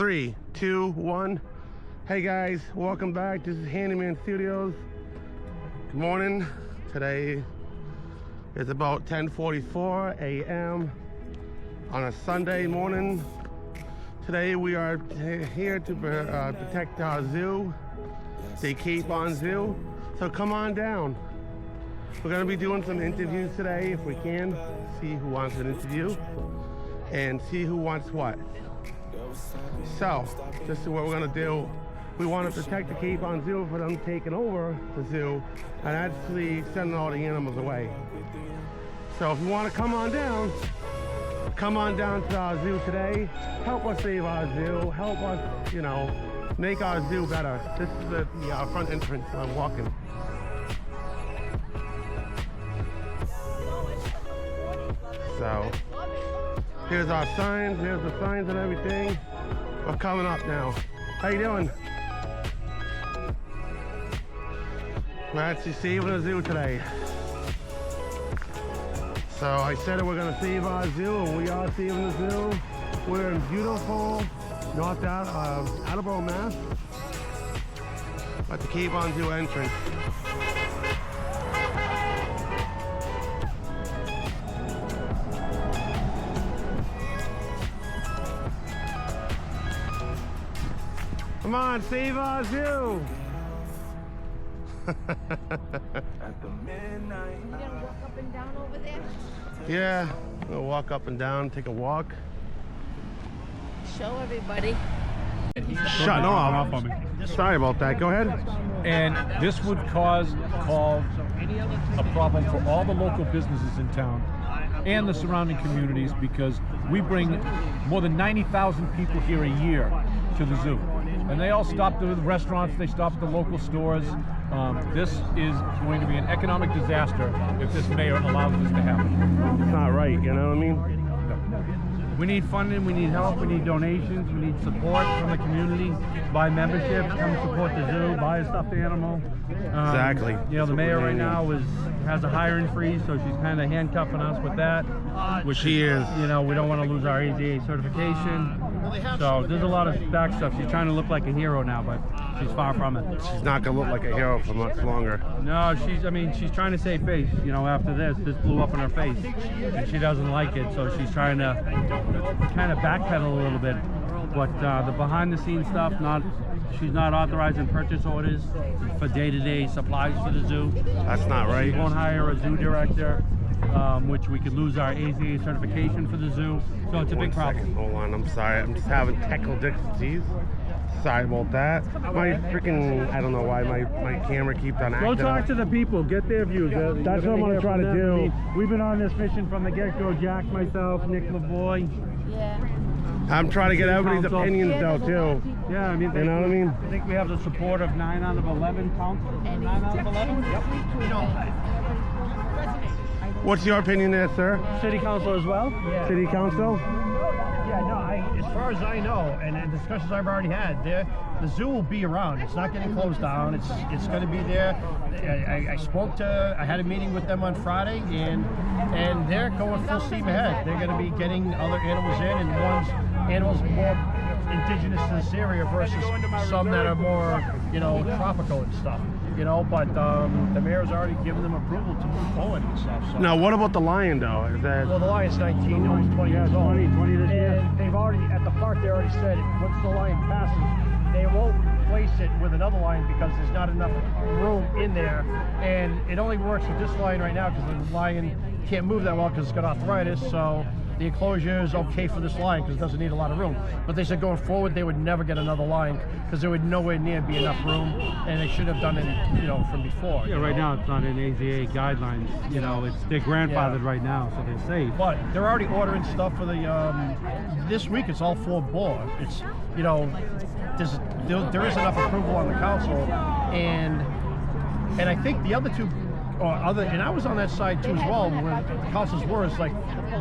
3, 2, 1. Hey guys, welcome back. This is Handyman Studios. Good morning. Today is about 10:44 a.m. on a Sunday morning. Today we are here to protect our zoo, the Capron Zoo. So come on down. We're going to be doing some interviews today if we can. See who wants an interview and see who wants what. So this is what we're going to do. We want to protect the Capron Zoo for them taking over the zoo and actually sending all the animals away. So if you want to come on down to our zoo today. Help us save our zoo. Help us, make our zoo better. This is the front entrance where I'm walking. So here's our signs. Here's the signs and everything. We're coming up now. How you doing? We're actually saving the zoo today. So I said that we're going to save our zoo, and we are saving the zoo. We're in beautiful North Attleboro, Mass. At the Capron Zoo entrance. Come on, save our zoo! At the midnight. You gonna walk up and down over there? Yeah, we'll walk up and down, take a walk. Show everybody. Shut off. Sorry about that. Go ahead. And this would cause a problem for all the local businesses in town and the surrounding communities, because we bring more than 90,000 people here a year to the zoo. And they all stop at the restaurants, they stop at the local stores. This is going to be an economic disaster if this mayor allows this to happen. It's not right, you know what I mean? We need funding, we need help, we need donations, we need support from the community. Buy memberships, come support the zoo, buy a stuffed animal. Exactly. The mayor right now has a hiring freeze, so she's kind of handcuffing us with that. Which She is. we don't want to lose our AZA certification. So there's a lot of back stuff. She's trying to look like a hero now, but she's far from it. She's not gonna look like a hero for much longer. No, she's trying to save face. After this blew up in her face, and she doesn't like it, so she's trying to kind of backpedal a little bit. But the behind-the-scenes stuff, she's not authorizing purchase orders for day-to-day supplies for the zoo. That's not right. She won't hire a zoo director, which we could lose our AZA certification for the zoo. So it's a big problem. Hold on, I'm sorry. I'm just having technical difficulties. Sorry about that. My freaking, I don't know why my camera keeps on acting. Go talk to the people, get their views. That's what I'm gonna try to do. We've been on this mission from the get-go. Jack, myself, Nick LaVoy. Yeah. I'm trying to get everybody's opinions though too. Yeah, I mean, You know what I mean? I think we have the support of 9 out of 11 councils. 9 out of 11? Yep. What's your opinion there, sir? City council as well? Yeah. City council? Yeah, no, as far as I know, and in discussions I've already had, the zoo will be around. It's not getting closed down. It's going to be there. I had a meeting with them on Friday, and they're going full steam ahead. They're going to be getting other animals in, and animals more indigenous to this area versus some that are more, tropical and stuff. But the mayor's already given them approval to move forward and stuff. So. Now, what about the lion though? Is that? Well, the lion's 19, almost 20 years old. 20 this year. And they've already, at the park, they already said, once the lion passes, they won't place it with another lion because there's not enough room in there. And it only works with this lion right now because the lion can't move that well because it's got arthritis. So the enclosure is okay for this lion because it doesn't need a lot of room. But they said going forward, they would never get another lion because there would nowhere near be enough room, and they should have done it, from before. Yeah, right now it's not in AZA guidelines. They're grandfathered right now, so they're safe. But they're already ordering stuff for the this week. It's all for board. It's there is enough approval on the council, and I think the other two. And I was on that side too as well, where the councils were, it's like,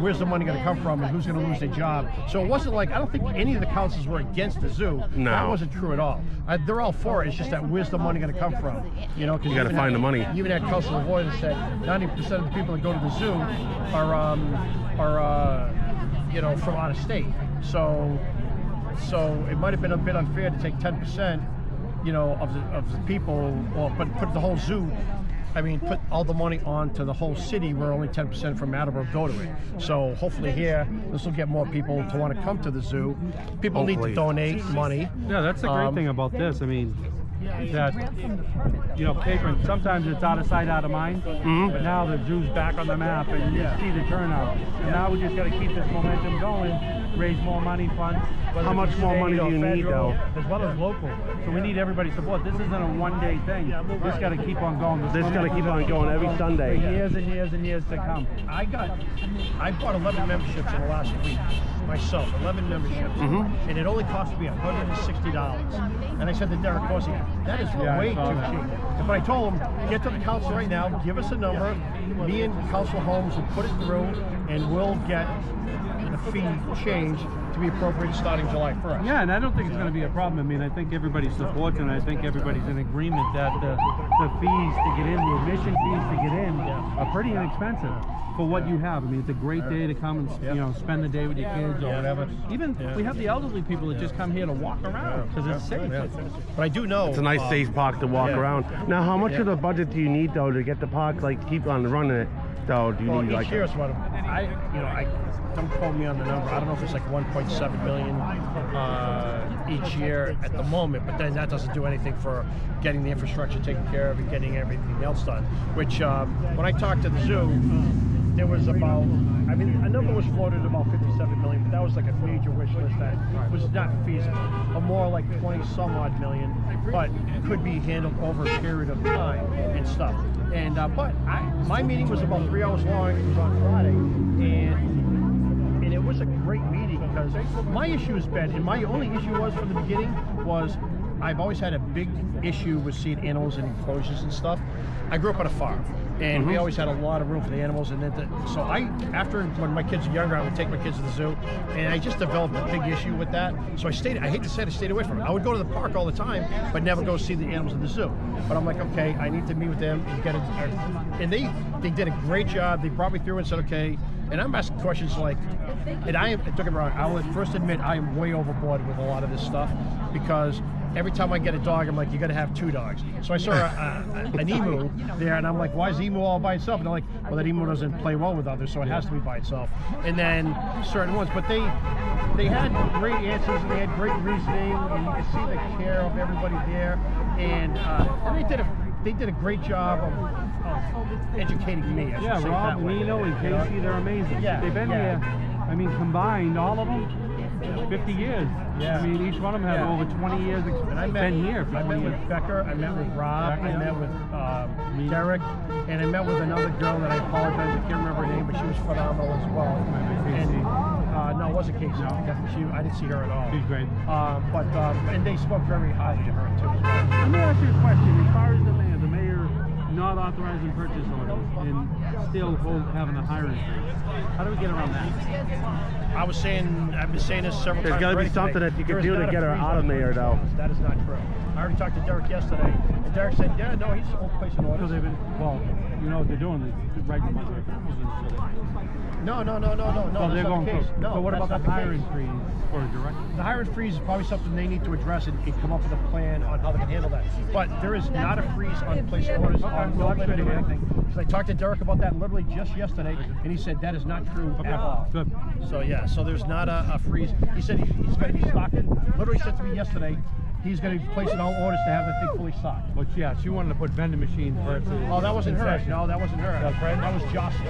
where's the money going to come from and who's going to lose their job? So it wasn't like, I don't think any of the councils were against the zoo. No. That wasn't true at all. They're all for it. It's just that where's the money going to come from? Because You got to find the money. Even at Council of Avoid said 90% of the people that go to the zoo are from out of state. So So it might have been a bit unfair to take 10%, you know, of the people, but put the whole zoo. I mean, put all the money onto the whole city where only 10% from Attleboro go to it. So hopefully here, this will get more people to want to come to the zoo. People need to donate money. Yeah, that's the great thing about this. I mean, that, you know, Capron, sometimes it's out of sight, out of mind, but now the zoo's back on the map and you see the turnout. And now we just got to keep this momentum going, raise more money, funds. How much more money do you need, though? As well as local. So we need everybody's support. This isn't a one-day thing. This got to keep on going. This got to keep on going every Sunday. For years and years and years to come. I bought 11 memberships in the last week myself, 11 memberships, and it only cost me $160. And I said to Derek Corsi, that is way too cheap. But I told him, get to the council right now, give us a number, me and Council Holmes will put it through, and we'll get the fee changed to be appropriate starting July 1st. Yeah, and I don't think it's going to be a problem. I mean, I think everybody supports it, and I think everybody's in agreement that the fees to get in, the admission fees to get in, are pretty inexpensive for what you have. I mean, it's a great day to come and you know, spend the day with your kids or whatever. Even we have the elderly people that just come here to walk around because it's safe. But I do know It's a nice, safe park to walk around. Now, how much of the budget do you need, though, to get the park, like, keep on running it, though? Do you need, like... Each year is what don't quote me on the number. I don't know if it's like 1.7 million each year at the moment, but then that doesn't do anything for getting the infrastructure taken care of and getting everything else done. Which, when I talked to the zoo, there was about, I mean, a number was floated about 57 million, but that was like a major wish list that was not feasible. Or more like 20 some odd million, but could be handled over a period of time and stuff. And but my meeting was about 3 hours long. It was on Friday, and it was a great meeting because my issue has been, and my only issue was from the beginning was I've always had a big issue with seeing animals in enclosures and stuff. I grew up on a farm, and we always had a lot of room for the animals. And then so after when my kids were younger, I would take my kids to the zoo, and I just developed a big issue with that. So I hate to say it, I stayed away from it. I would go to the park all the time, but never go see the animals in the zoo. But I'm like, okay, I need to meet with them and get it. And they did a great job. They brought me through and said, okay. And I'm asking questions like, and don't get me wrong, I will first admit I am way overboard with a lot of this stuff because every time I get a dog, I'm like, you got to have 2 dogs. So I saw an emu there, and I'm like, why is the emu all by itself? And they're like, well, that emu doesn't play well with others, so it has to be by itself. And then certain ones, but they had great answers, and they had great reasoning, and you could see the care of everybody there, and they did a great job of educating me. Yeah, Rob, Nino, and Casey, they're amazing. Yeah, they've been here. I mean, combined, all of them, 50 years. Yeah. I mean, each one of them had over 20 years been here. I met with Becker, I met with Rob, I met with Derek, and I met with another girl that I apologize, I can't remember her name, but she was phenomenal as well. And, no, it wasn't Casey. I didn't see her at all. She's great. And they spoke very highly of her too as well. Let me ask you a question. As far as the mayor not authorizing purchase orders and still having a hiring freeze, how do we get around that? I've been saying this several times. There's got to be something that you can do to get her out of mayor, though. That is not true. I already talked to Derek yesterday, and Derek said, yeah, no, he's placing orders. So they've been, well, you know what they're doing, they're writing a bunch of No. So they're going case. no, so what about the hiring freeze for a director? The hiring freeze is probably something they need to address and come up with a plan on how they can handle that. But there is not a freeze on placing orders on no limit or anything. Because I talked to Derek about that literally just yesterday, and he said that is not true at all. Good. So yeah, so there's not a freeze. He said he's going to be stocking. Literally said to me yesterday, he's going to be placing all orders to have the thing fully stocked. But yeah, she wanted to put vending machines versus. Oh, that wasn't her. concession. No, that wasn't her. That was Jocelyn.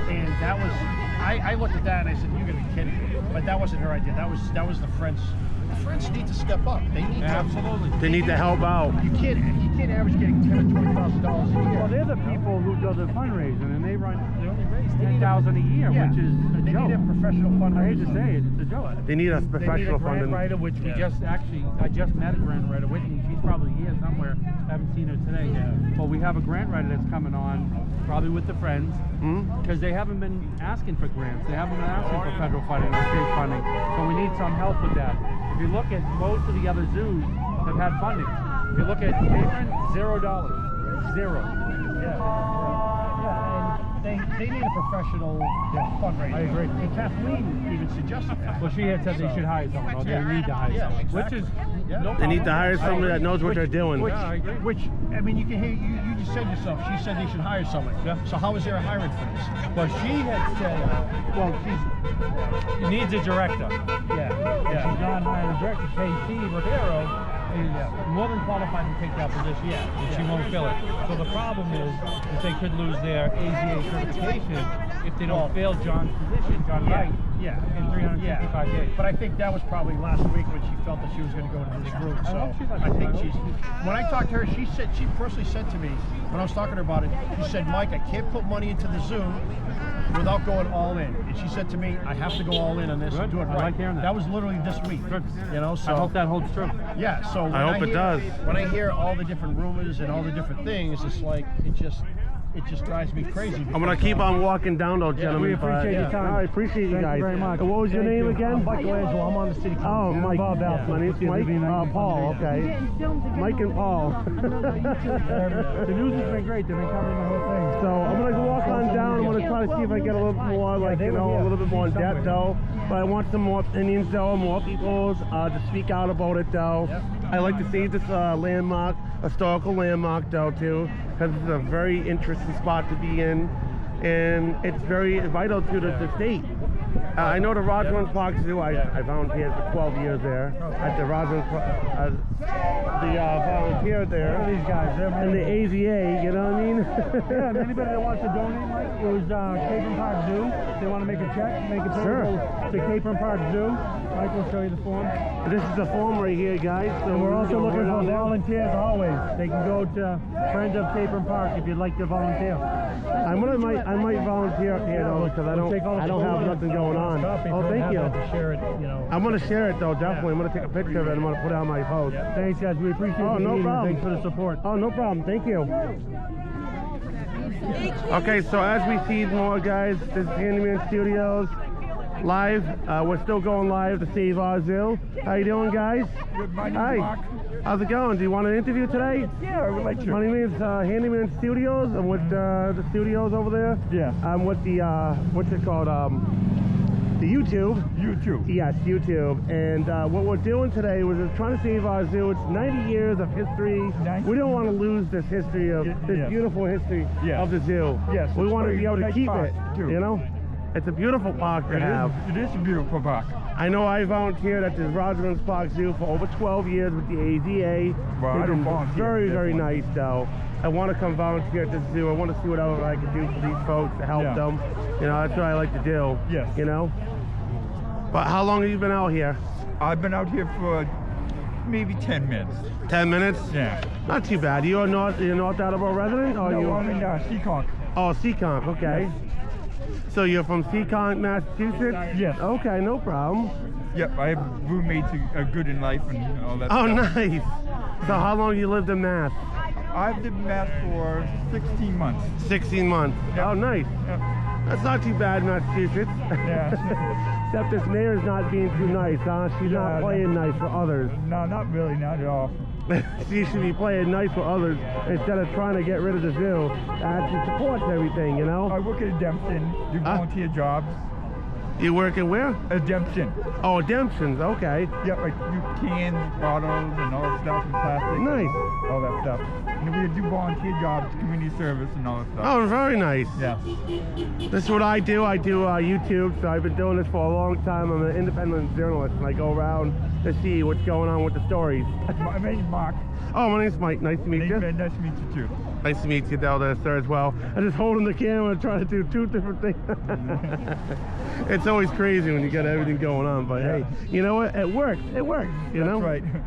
And that was, I looked at that and I said, you're going to be kidding me. But that wasn't her idea. That was the Friends. The Friends need to step up. They need Absolutely. They need to help out. You can't average getting $10,000 or $20,000 a year. Well, they're the people who do the fundraising, and they only raise $10,000 a year, which is a they joke. need a professional fundraiser. I hate to say it, it's a joke. They need a They need professional a grant funding. writer, which we just I just met a grant writer, Whitney. She's probably here somewhere. Haven't seen her today. But we have a grant writer that's coming on, probably with the Friends, because they haven't been asking for grants. They haven't been asking for federal funding or state funding. So we need some help with that. If you look at most of the other zoos have had funding. If you look at Capron, $0. Zero. they need a professional fundraiser. I agree. And Kathleen even suggested that. Well, she had said they should hire someone, or they need to hire someone, exactly. which is Yeah. no They need to problem. hire somebody that knows what they're doing. Which, Yeah, I agree. which, I mean, you can hear, you just said yourself, she said they should hire someone. Yeah. So how is there a hiring freeze? Well, she had said, well, she needs a director. Yeah, She's not hiring a director. Casey Rodero is more than qualified to take that position, and she won't fill it. So the problem is that they could lose their AZA certification if they don't fill John's position, John Wright, Yeah. in 365 days. But I think that was probably last week when she felt that she was going to go to this group. So hope she's not I think going. she's. When I talked to her, she personally said to me when I was talking to her about it, she said, "Mike, I can't put money into the zoo without going all in." And she said to me, "I have to go all in on this and Good. do it I right." like hearing that. That was literally this week. Good. You know, so I hope that holds true. yeah. So when I hope it hear, does. When I hear all the different rumors and all the different things, it's like it just drives me crazy. I'm gonna because, keep on walking down, though, gentlemen. we appreciate but- your time. I appreciate you Thank you guys. very much. And what was your Thank name you. again? I'm Michelangelo. I'm on the city council. Oh, Mike. Bob Alf. My name's Mike. Paul. Okay. Mike and Paul. The news has been great. They've been covering the whole thing. So I'm gonna walk on down. I'm gonna try to see if I get a little bit more, like, you know, a little bit more in depth, though. But I want some more opinions, though, more people to speak out about it, though. I like to see this landmark, historical landmark, though, too, because it's a very interesting spot to be in, and it's very vital to the state. I know the Roslyn Park Zoo. I volunteered for 12 years there at the Roslyn volunteer there. These guys, they're And the AZA, you know what I mean? Yeah, and anybody that wants to donate, Mike, it was Capron Park Zoo. If they want to make a check, make it Sure. to Capron Park Zoo. Mike will show you the form. This is the form right here, guys. So And we're also gonna looking go for down there. volunteers always. They can go to Friends of Capron Park if you'd like to volunteer. I might volunteer up here though, because I don't have nothing going on. Oh, thank you. To share it, you know. I'm gonna share it though, definitely. I'm gonna take a picture of it and I'm gonna put it on my post. Thanks, guys. We appreciate Oh, you no meeting. problem. Thanks for the support. Oh, no problem. Thank you. Okay, so as we see more, guys, this is Handyman Studios live. We're still going live to Save Our Zoo. How you doing, guys? Good, my name's Hi. Mark. How's it going? Do you want an interview today? Yeah, I would like to. My name is Handyman Studios. I'm with the studios over there. Yeah. I'm with the what's it called? The YouTube. YouTube. Yes, YouTube. And what we're doing today was just trying to save our zoo. It's 90 years of history. Nice. We don't want to lose this history of this yes. beautiful history Yes. of the zoo. Yes, we it's want to very be able to nice keep park, it. too. You know, it's a beautiful park to have. It is a beautiful park. I know I volunteered at the Roslyn Park Zoo for over 12 years with the AZA. Well, I They've don't been volunteer very, at this very one. nice, though. I want to come volunteer at the zoo. I want to see whatever I can do for these folks to help Yeah. them. You know, that's what I like to do. Yes. You know. But how long have you been out here? I've been out here for maybe 10 minutes. 10 minutes? Yeah. Not too bad. You're North Attleboro resident? Or No, you? I'm in Seekonk. Oh, Seekonk, okay. So you're from Seekonk, Massachusetts? Yes. Okay, no problem. Yep, I have roommates who are good in life and all that Oh, stuff. nice. So how long you lived in Mass? I've lived in Mass for 16 months. 16 months. Yeah. Oh, nice. Yep. That's not too bad, Massachusetts. Yeah. Except this mayor's not being too nice, huh? She's Yeah, not playing nice for others. No, not really, not at all. She should be playing nice for others instead of trying to get rid of the zoo. She supports everything, you know? I work at a Dempsey, do volunteer jobs. You working where? A Dempsey. Oh, Dempson's, okay. Yep, I do cans, bottles, and all that stuff, and plastic. Nice. All that stuff. And we do volunteer jobs, community service, and all that stuff. Oh, very nice. Yeah. This is what I do. I do YouTube, so I've been doing this for a long time. I'm an independent journalist, and I go around to see what's going on with the stories. My name's Mark. Oh, my name's Mike. Nice to meet you. Nice to meet you too. Nice to meet you down there, sir, as well. I'm just holding the camera, trying to do two different things. It's always crazy when you got everything going on, but hey, you know what? It works. It works, you know? That's right.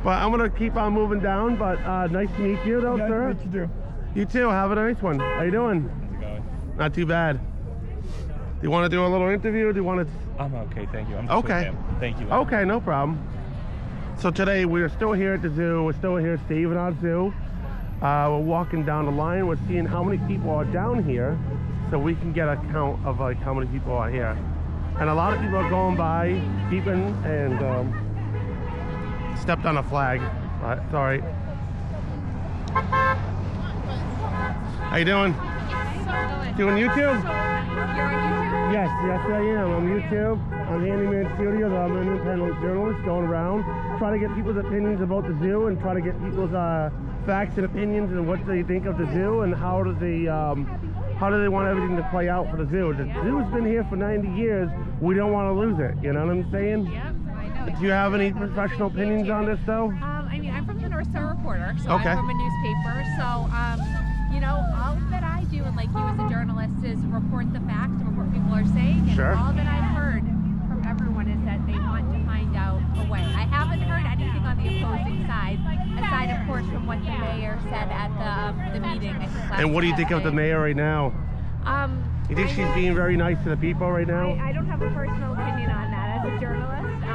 But I'm going to keep on moving down, but nice to meet you, though, Nice sir. to meet you too. You too. Have a nice one. How you doing? How's it going? Not too bad. Do you want to do a little interview? Do you want to... I'm okay, thank you. I'm just Okay. with him. Thank you. Okay, no problem. So today we're still here at the zoo. We're still here saving our zoo. We're walking down the line. We're seeing how many people are down here, so we can get a count of like how many people are here. And a lot of people are going by, peeping, and stepped on a flag. But it's all right. How you doing? Doing YouTube? You're on YouTube? Yes, yes I am. I'm YouTube. I'm Handyman Studios. I'm an independent journalist going around trying to get people's opinions about the zoo and try to get people's facts and opinions and what they think of the zoo and how do they want everything to play out for the zoo. The zoo's been here for 90 years. We don't want to lose it. You know what I'm saying? Yep, I know. Do you have any professional opinions on this though? I mean, I'm from the North Star Reporter, so Okay. I'm from a newspaper. So, you know, all that I do, and like you as a journalist, is report the facts and report what people are saying. And Sure. all that I've heard from everyone is that they want to find out a way. I haven't heard anything on the opposing side, aside, of course, from what the mayor said at the meeting. I think last And what do you think of the Thursday. mayor right now? You think she's being very nice to the people right now? I don't have a personal opinion on that as a journalist,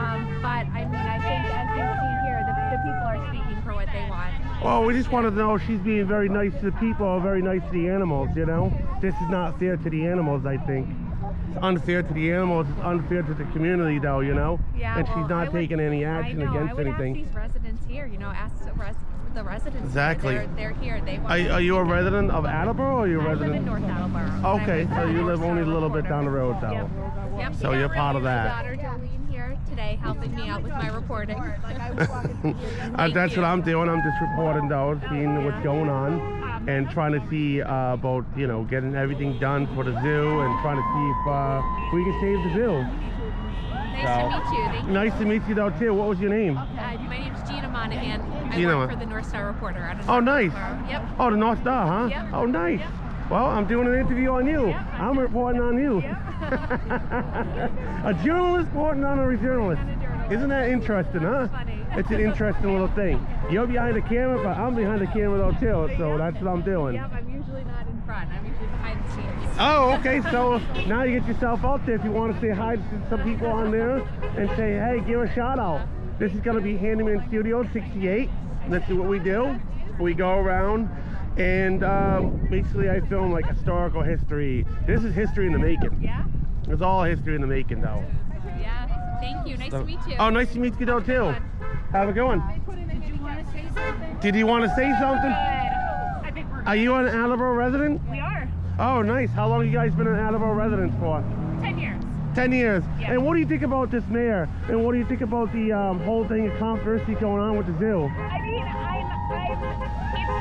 but I mean, I think as you see here, the people are speaking for what they want. Well, we just wanted to know if she's being very nice to the people or very nice to the animals, you know? This is not fair to the animals, I think. It's unfair to the animals, it's unfair to the community though, you know? Yeah, And she's well, not taking any action against I would anything. ask these residents here, you know, ask the residents. Exactly. Here. They're here. They want Are you a resident of Attleboro or are you a I live in resident? North Attleboro. Okay, so you live only a little bit down the road though. Yep. Yep. So you're part of My that. daughter Jolene here today helping me out with my reporting. That's what I'm doing. I'm just reporting though, seeing what's going on and trying to see about, you know, getting everything done for the zoo and trying to see if we can save the zoo. Nice to meet you. Thank you. Nice to meet you though too. What was your name? My name's Gina Monahan. Gina. I work for the North Star Reporter. Out of Oh, North nice. Attleboro. Yep. Oh, the North Star, huh? Yep. Oh, nice. Yep. Well, I'm doing an interview on you. Yep, I'm reporting on you. A journalist reporting on a journalist. Isn't that interesting, huh? Funny. It's an interesting little thing. You're behind the camera, but I'm behind the camera though too, so that's what I'm doing. Yep, I'm usually not in front. I'm usually behind the scenes. Oh, okay, so now you get yourself out there if you want to say hi to some people on there and say, hey, give a shout out. This is going to be Handyman Studio 68. This is what we do. We go around and basically I film like historical history. This is history in the making. Yeah? It's all history in the making though. Yeah. Thank you. Nice to meet you. Oh, nice to meet you though too. Have a good one. Did you want to say something? Did you want to say something? I think we're Are you an Attleboro resident? We are. Oh, nice. How long have you guys been an Attleboro resident for? 10 years. 10 years. Yeah. And what do you think about this mayor? And what do you think about the whole thing of controversy going on with the zoo? I mean,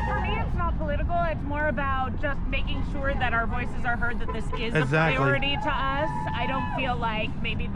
for me, it's not political. It's more about just making sure that our voices are heard, that this is a priority to us. I don't feel like maybe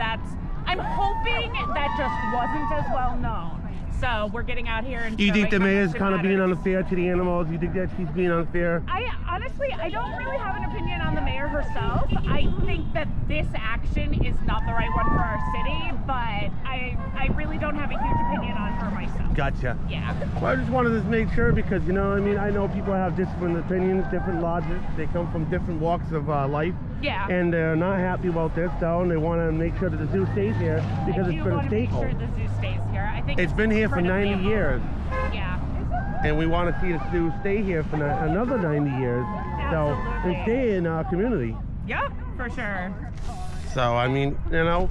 I'm hoping that just wasn't as well known. So we're getting out here and Do you think the showing how mayor's much it kind of being matters. unfair to the animals? Do you think that she's being unfair? Honestly, I don't really have an opinion on the mayor herself. I think that this action is not the right one for our city, but I really don't have a huge opinion on her myself. Gotcha. Yeah. Well, I just wanted to make sure because, you know, I mean, I know people have different opinions, different logics. They come from different walks of life. Yeah. And they're not happy about this, though, and they want to make sure that the zoo stays here because it's been a staple. Make sure the zoo stays here. I think It's been here for 90 incredibly years. important. Yeah. And we want to see the zoo stay here for another 90 years. So, and stay in our community. Yep, for sure. So, I mean, you know,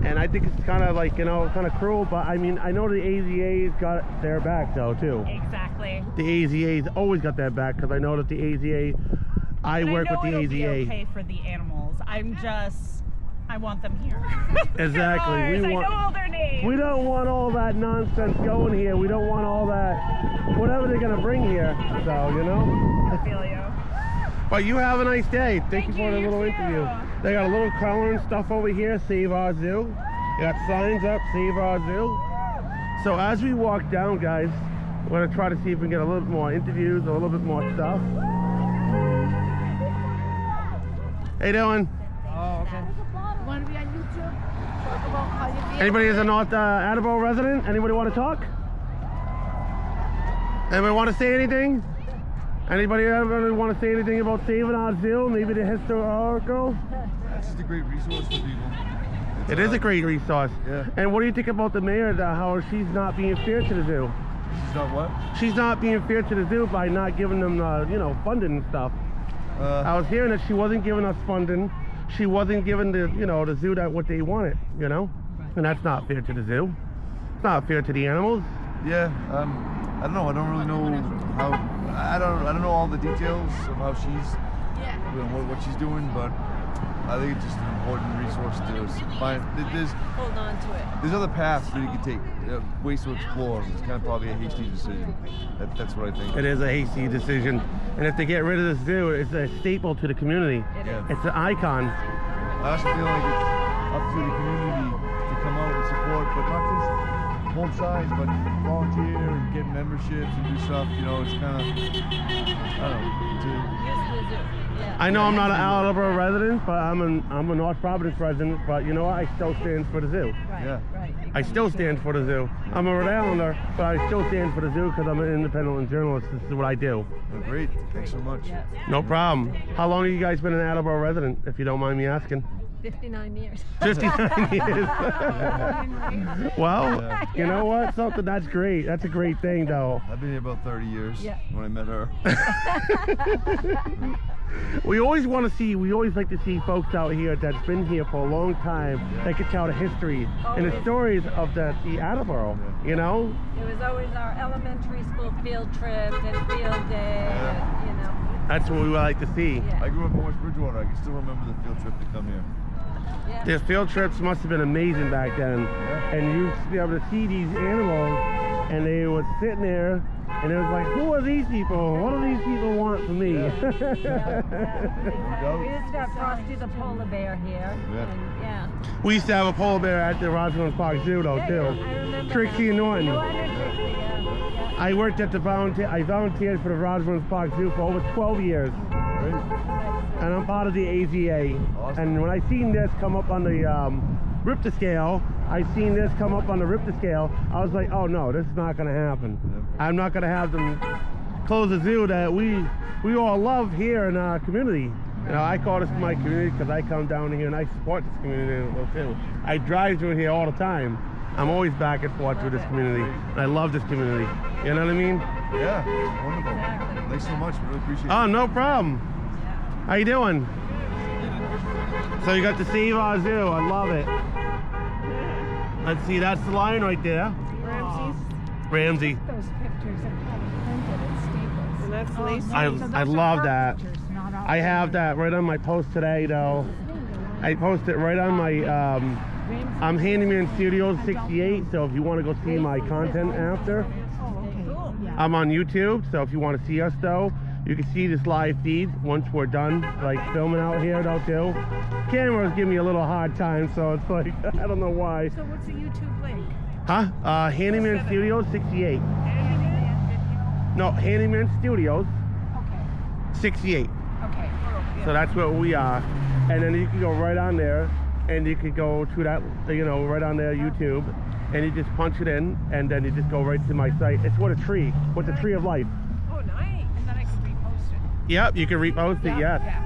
and I think it's kind of like, you know, kind of cruel, but I mean, I know the AZA's got their back though, too. Exactly. The AZA's always got their back because I know that the AZA, I work with the it'll be AZA. okay for the animals. I want them here. Exactly. I know all their names. We don't want all that nonsense going here. We don't want all that, whatever they're going to bring here. So, you know. I feel you. But you have a nice day. Thank you for the you little too. interview. They got a little coloring stuff over here, Save Our Zoo. They got signs up, Save Our Zoo. So as we walk down, guys, we're going to try to see if we can get a little bit more interviews, a little bit more stuff. How you doing? Oh, okay. You want to be on YouTube? Talk about how you feel? Anybody is a North Attleboro resident? Anybody want to talk? Anybody want to say anything? Anybody ever want to say anything about saving our zoo? Maybe the historical? It's just a great resource for people. It is a great resource. Yeah. And what do you think about the mayor, how she's not being fair to the zoo? She's not what? She's not being fair to the zoo by not giving them, you know, funding and stuff. I was hearing that she wasn't giving us funding. She wasn't giving the, you know, the zoo that what they wanted, you know? And that's not fair to the zoo. It's not fair to the animals. Yeah, I don't know. I don't really know how. I don't know all the details of how she's, what she's doing, but I think it's just an important resource to find. Hold on to it. There's other paths that you can take, ways to explore. It's kind of probably a hasty decision. That's what I think. It is a hasty decision, and if they get rid of the zoo, it's a staple to the community. It's an icon. I also feel like it's up to the community to come out and support, but not just both sides, but volunteer and get memberships and do stuff. You know, it's kind of, I don't know. I know I'm not an Attleboro resident, but I'm a North Providence resident. But you know what? I still stand for the zoo. Right. I still stand for the zoo. I'm a Rhode Islander, but I still stand for the zoo because I'm an independent journalist. This is what I do. Oh, great. Thanks so much. No problem. How long have you guys been an Attleboro resident, if you don't mind me asking? 59 years. 59 years. Well, you know what? Something that's great. That's a great thing, though. I've been here about 30 years when I met her. We always like to see folks out here that's been here for a long time that can tell the history and the stories of the Attleboro, you know? It was always our elementary school field trip and field day, and, you know. That's what we like to see. I grew up in West Bridgewater. I can still remember the field trip to come here. The field trips must have been amazing back then. And you used to be able to see these animals, and they were sitting there, and it was like, who are these people? What do these people want from me? We used to have Frosty the polar bear here. And, We used to have a polar bear at the Rosamond Park Zoo, though, too. I remember Trixie and Norton. Trixie, I worked at I volunteered for the Rosamond Park Zoo for over 12 years. And I'm part of the AZA. Awesome. And when I seen this come up on the Richter scale, I was like, oh no, this is not going to happen. I'm not going to have them close a zoo that we all love here in our community. You know, I call this my community because I come down here and I support this community a little too. I drive through here all the time. I'm always back and forth through this community. And I love this community. You know what I mean? Yeah, wonderful. Thanks so much. Really appreciate it. Oh, no problem. How you doing? So you got to Save Our Zoo. I love it. Let's see, that's the lion right there. Ramsey. Those pictures are probably printed at Staples. And that's Lacey. I love that. I have that right on my post today, though. I post it right on my I'm Handyman Studios 68, so if you want to go see my content after, I'm on YouTube, so if you want to see us, though, you can see this live feed once we're done, like filming out here, though, too. Cameras give me a little hard time, so it's like, I don't know why. So what's the YouTube link? Huh? Handyman Studios 68. No, Handyman Studios 68. Okay. So that's what we are. And then you can go right on there, and you can go to that, you know, right on there, YouTube, and you just punch it in, and then you just go right to my site. It's what a tree, with the tree of life. Oh, nice. And then I can repost it. Yep, you can repost it, yes. Yeah.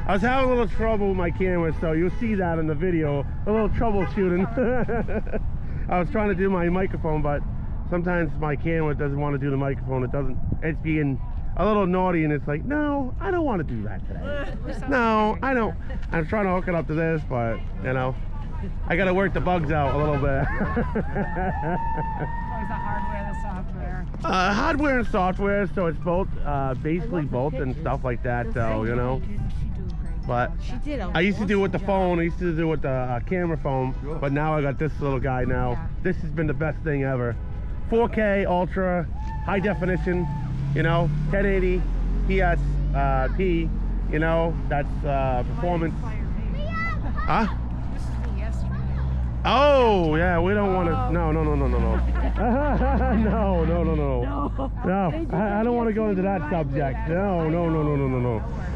I was having a little trouble with my camera, so you'll see that in the video, a little troubleshooting. I was trying to do my microphone, but sometimes my camera doesn't want to do the microphone. It's being a little naughty, and it's like, no, I don't want to do that today. No, I don't. I'm trying to hook it up to this, but, you know, I got to work the bugs out a little bit. What is the hardware, the software? Hardware and software, so it's both, basically both and stuff like that, so, you know. But I used to do it with the phone. I used to do it with the camera phone, but now I got this little guy now. This has been the best thing ever. 4K, ultra, high definition, you know, 1080, PSP, you know, that's performance. Huh? This is me yesterday. Oh, yeah, we don't want to, no. No, I don't want to go into that subject. No.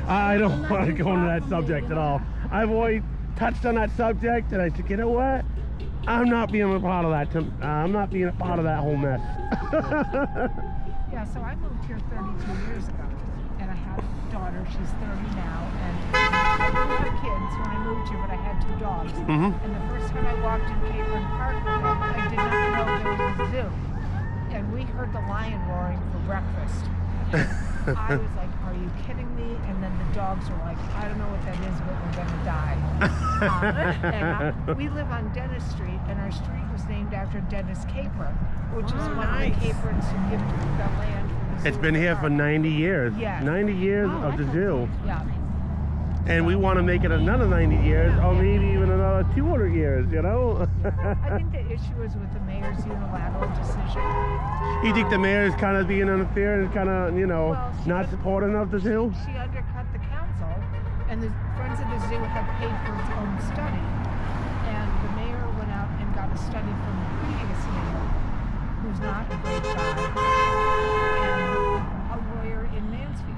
I don't want to go into that subject at all. I've always touched on that subject, and I said, you know what? I'm not being a part of that. I'm not being a part of that whole mess. Yeah, so I moved here 32 years ago, and I have a daughter. She's 30 now, and I didn't have kids when I moved here, but I had 2 dogs. And the first time I walked in Capron Park with them, I did not know there was a zoo. And we heard the lion roaring for breakfast. And I was like, are you kidding me? And then the dogs were like, I don't know what that is, but we're going to die. And we live on Dennis Street, and our street was named after after Dennis Capron, which is one of the Caprons who gifted the land for the zoo. It's been here for 90 years. Yes. 90 years of the zoo. Yeah. And we want to make it another 90 years, or maybe even another 200 years, you know? I think the issue is with the mayor's unilateral decision. You think the mayor is kind of being unfair and kind of, you know, not supporting of the zoo? She undercut the council, and the Friends of the Zoo had paid for its own study. And the mayor went out and got a study from the previous mayor, who's not a great guy, and a lawyer in Mansfield.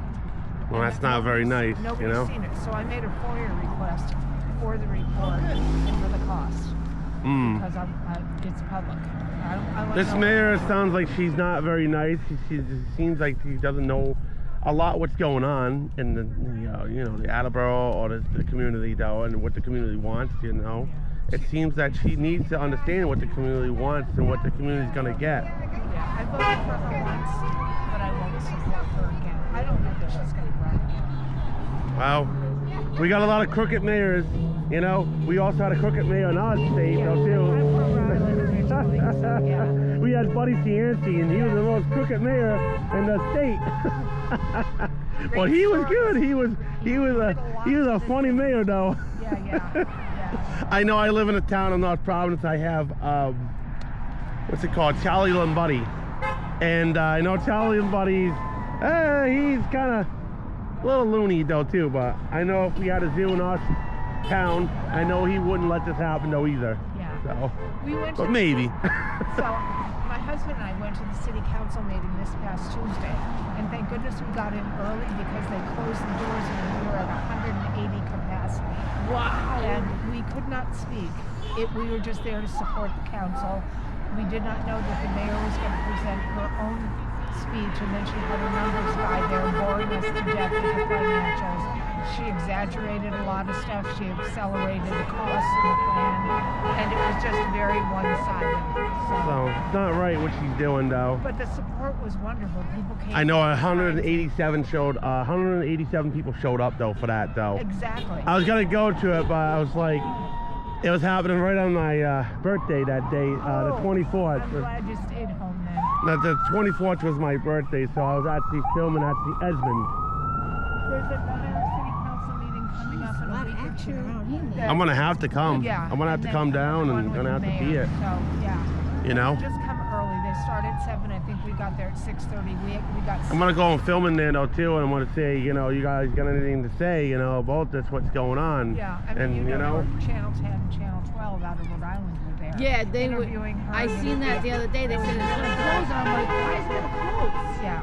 Well, that's not very nice, you know? Nobody's seen it, so I made a FOIA request for the report and for the cost. Because it's public. This mayor sounds like she's not very nice. She seems like she doesn't know a lot what's going on in the you know, the Attleboro or the community though, and what the community wants, you know. It seems that she needs to understand what the community wants and what the community's gonna get. Yeah, I voted for her once, but I won't support her again. I don't know that she's gonna run again. Well, we got a lot of crooked mayors, you know. We also had a crooked mayor in our state though too. We had Buddy Cianci, and he was the most crooked mayor in the state. Well, he was good. He was a funny mayor though. Yeah. I know. I live in a town in North Providence. I have what's it called, Charlie Lombardi, and I know Charlie Lombardi's he's kind of a little loony though too. But I know if we had a zoo in our town, I know he wouldn't let this happen though either. Yeah. So, we went but maybe. So my husband and I went to the city council meeting this past Tuesday, and thank goodness we got in early because they closed the doors and we were at 180 capacity. Wow. And we could not speak. We were just there to support the council. We did not know that the mayor was going to present her own speech, and then she had her numbers guy there boring us to death with the financials. She exaggerated a lot of stuff. She accelerated the costs of the plan, and it was just very one-sided. So it's not right what she's doing though. But the support was wonderful. People came. I know 187 people showed up though for that though. Exactly. I was gonna go to it, but I was like, it was happening right on my birthday that day, the 24th. I'm glad you stayed home then. The 24th was my birthday, so I was actually filming at the Esmond. There's another city council meeting coming up in a week or two. I'm gonna have to come. Yeah. I'm gonna have to come down and gonna have to be it. So yeah. You know? Just come early. They start at 7. I think we got there at 6:30. We got. I'm gonna go and film in there though too, and I'm gonna say, you know, you guys got anything to say, you know, about this, what's going on? Yeah. I mean, and you know, Channel 10, and Channel 12 out of Rhode Island were there. Yeah, they were. Interviewing her. I seen that the other day. They said it's gonna close. And I'm like, why is it gonna close? Yeah.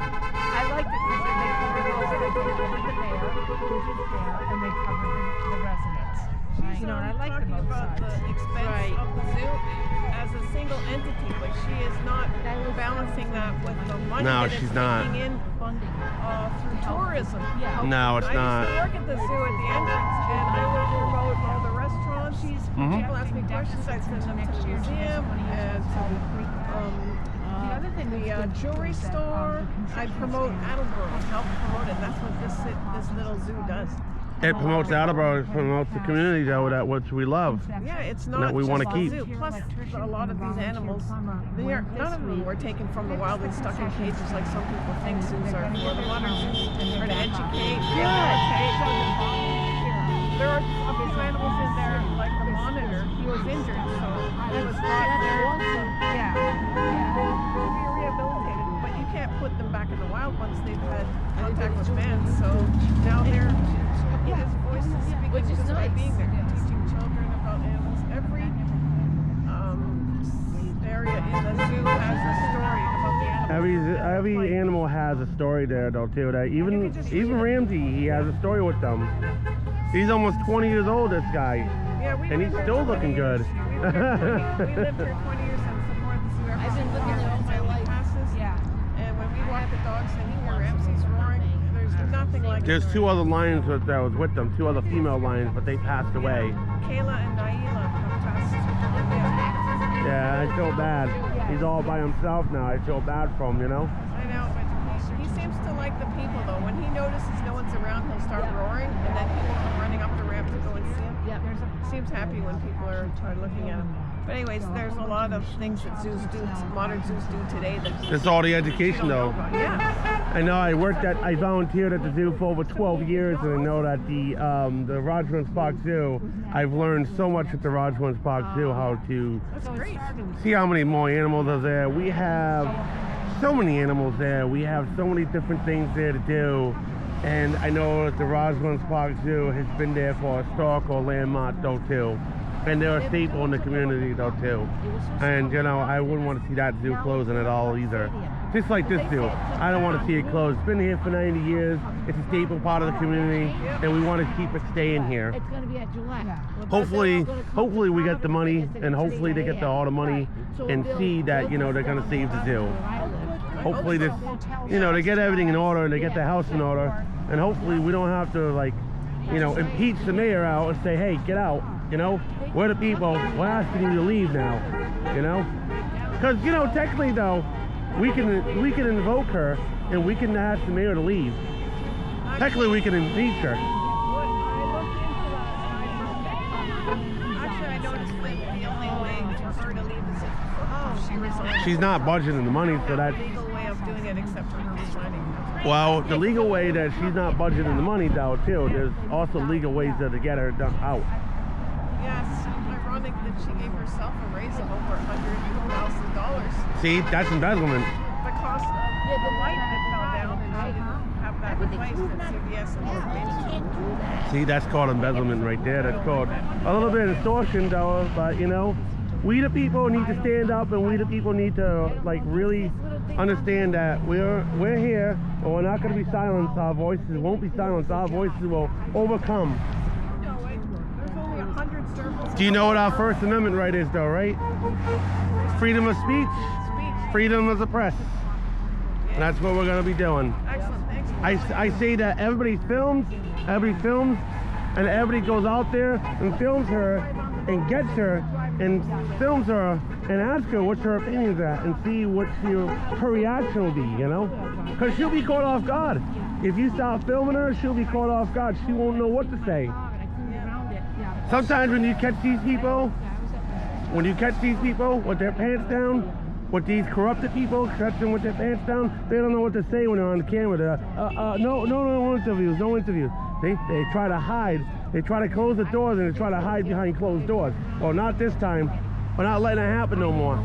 I liked it because they covered all the mayor, which is there, and they covered the residents. Right. You know, and I like the both about sides. the expense of the zoo as a single entity, but she is not balancing that with the money No, that she's it's not. taking in funding through tourism. No, it's not. I used to work at the zoo at the entrance, and I would promote all the restaurants. People ask me questions, I'd send them to the museum and the jewelry store. I promote Attleboro, help promote it. That's what this little zoo does. It promotes Attleboro, it promotes the community though, that which we love. Yeah, it's not that we just want to keep. the zoo. Plus, a lot of these animals, none of them were taken from the wild and stuck in cages like some people think zoos are. For the modern zoos are to educate, rehabilitate. There are a few animals in there, like the monitor. He was injured, so he was brought there to be rehabilitated. But you can't put them back in the wild once they've had contact with man. So now they're his voice is speaking just by being there, teaching children about animals. Every area in the zoo has a story about the animals. Every animal has a story there though too. That even Ramsey, he has a story with them. He's almost 20 years old, this guy. Yeah, and he's still looking good. We lived here 20 years and support the zoo. I've been looking at all my life. And when we walk the dogs and you hear Ramsey's roaring, there's nothing like There's 2 other lions that was with them, 2 other female lions, but they passed away. Kayla and Naila have passed. Yeah, I feel bad. He's all by himself now. I feel bad for him, you know? I know, but he seems to like the people though. When he notices no one's around, he'll start roaring, and then people come running up the ramp to go and see him. Seems happy when people are looking at him. But anyways, there's a lot of things that zoos do, modern zoos do today that It's all the education though. Yeah. I know I volunteered at the zoo for over 12 years, and I know that the Rogers Park Zoo, I've learned so much at the Rogers Park Zoo, how to see how many more animals are there. We have so many animals there. We have so many different things there to do. And I know that the Rogers Park Zoo has been there for a historical landmark though too. And they're a staple in the community though too. And you know, I wouldn't want to see that zoo closing at all either. Just like this zoo. I don't want to see it closed. It's been here for 90 years. It's a staple part of the community, and we want to keep it staying here. It's going to be at July. Hopefully we get the money, and hopefully they get all the money and see that, you know, they're going to save the zoo. Hopefully this, you know, they get everything in order and they get the house in order, and hopefully we don't have to, like, you know, impeach the mayor out and say, hey, get out. You know, we're the people. We're asking you to leave now. You know, because you know, technically though, we can invoke her and we can ask the mayor to leave. Technically, we can impeach her. Actually, I noticed that the only way for her to leave is if she resigns. She's not budgeting the money, so that's legal way of doing it except for her resigning. well, the legal way that she's not budgeting the money though too. There's also legal ways to get her out. Yes, ironic that she gave herself a raise of over $100,000. See, that's embezzlement. The cost of the light that fell down, she didn't have that replaced at CVS and Main Street. See, that's called embezzlement right there. That's called a little bit of extortion though, but you know, we the people need to stand up, and we the people need to like really understand that we're here, but we're not going to be silenced. Our voices won't be silenced. Our voices will overcome. Do you know what our First Amendment right is though, right? Freedom of speech, freedom of the press. And that's what we're going to be doing. Excellent, thanks. I say that everybody films, and everybody goes out there and films her and gets her and films her and asks her what her opinions are and see what her reaction will be, you know? Because she'll be caught off guard. If you start filming her, she'll be caught off guard. She won't know what to say. Sometimes when you catch these people with their pants down, with these corrupted people, catch them with their pants down, they don't know what to say when they're on the camera. No interviews, no interviews. They try to hide. They try to close the doors and they try to hide behind closed doors. Well, not this time. We're not letting it happen no more.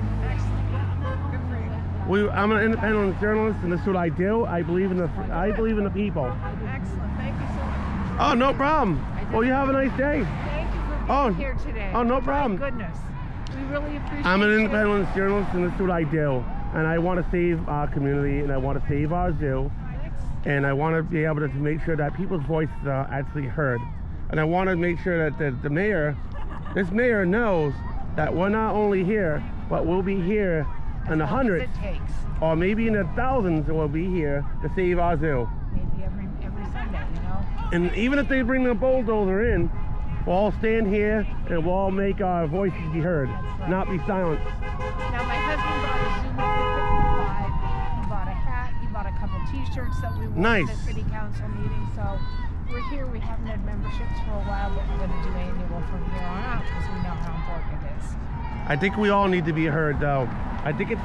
I'm an independent journalist, and this is what I do. I believe in the people. Excellent, thank you so much. Oh, no problem. Well, you have a nice day. Here today. Oh, no problem. My goodness. We really appreciate it. I'm an independent journalist, and this is what I do. And I want to save our community, and I want to save our zoo. And I want to be able to make sure that people's voices are actually heard. And I want to make sure that this mayor knows that we're not only here, but we'll be here in the hundreds, or maybe in the thousands, we'll be here to save our zoo. Maybe every Sunday, you know. And even if they bring the bulldozer in, we'll all stand here and we'll all make our voices be heard, not be silenced. Now my husband bought a Zoom equipment 5. He bought a hat. He bought a couple T-shirts that we wore at the city council meeting. So we're here. We haven't had memberships for a while, but we're going to do annual from here on out because we know how important it is. I think we all need to be heard, though. I think it's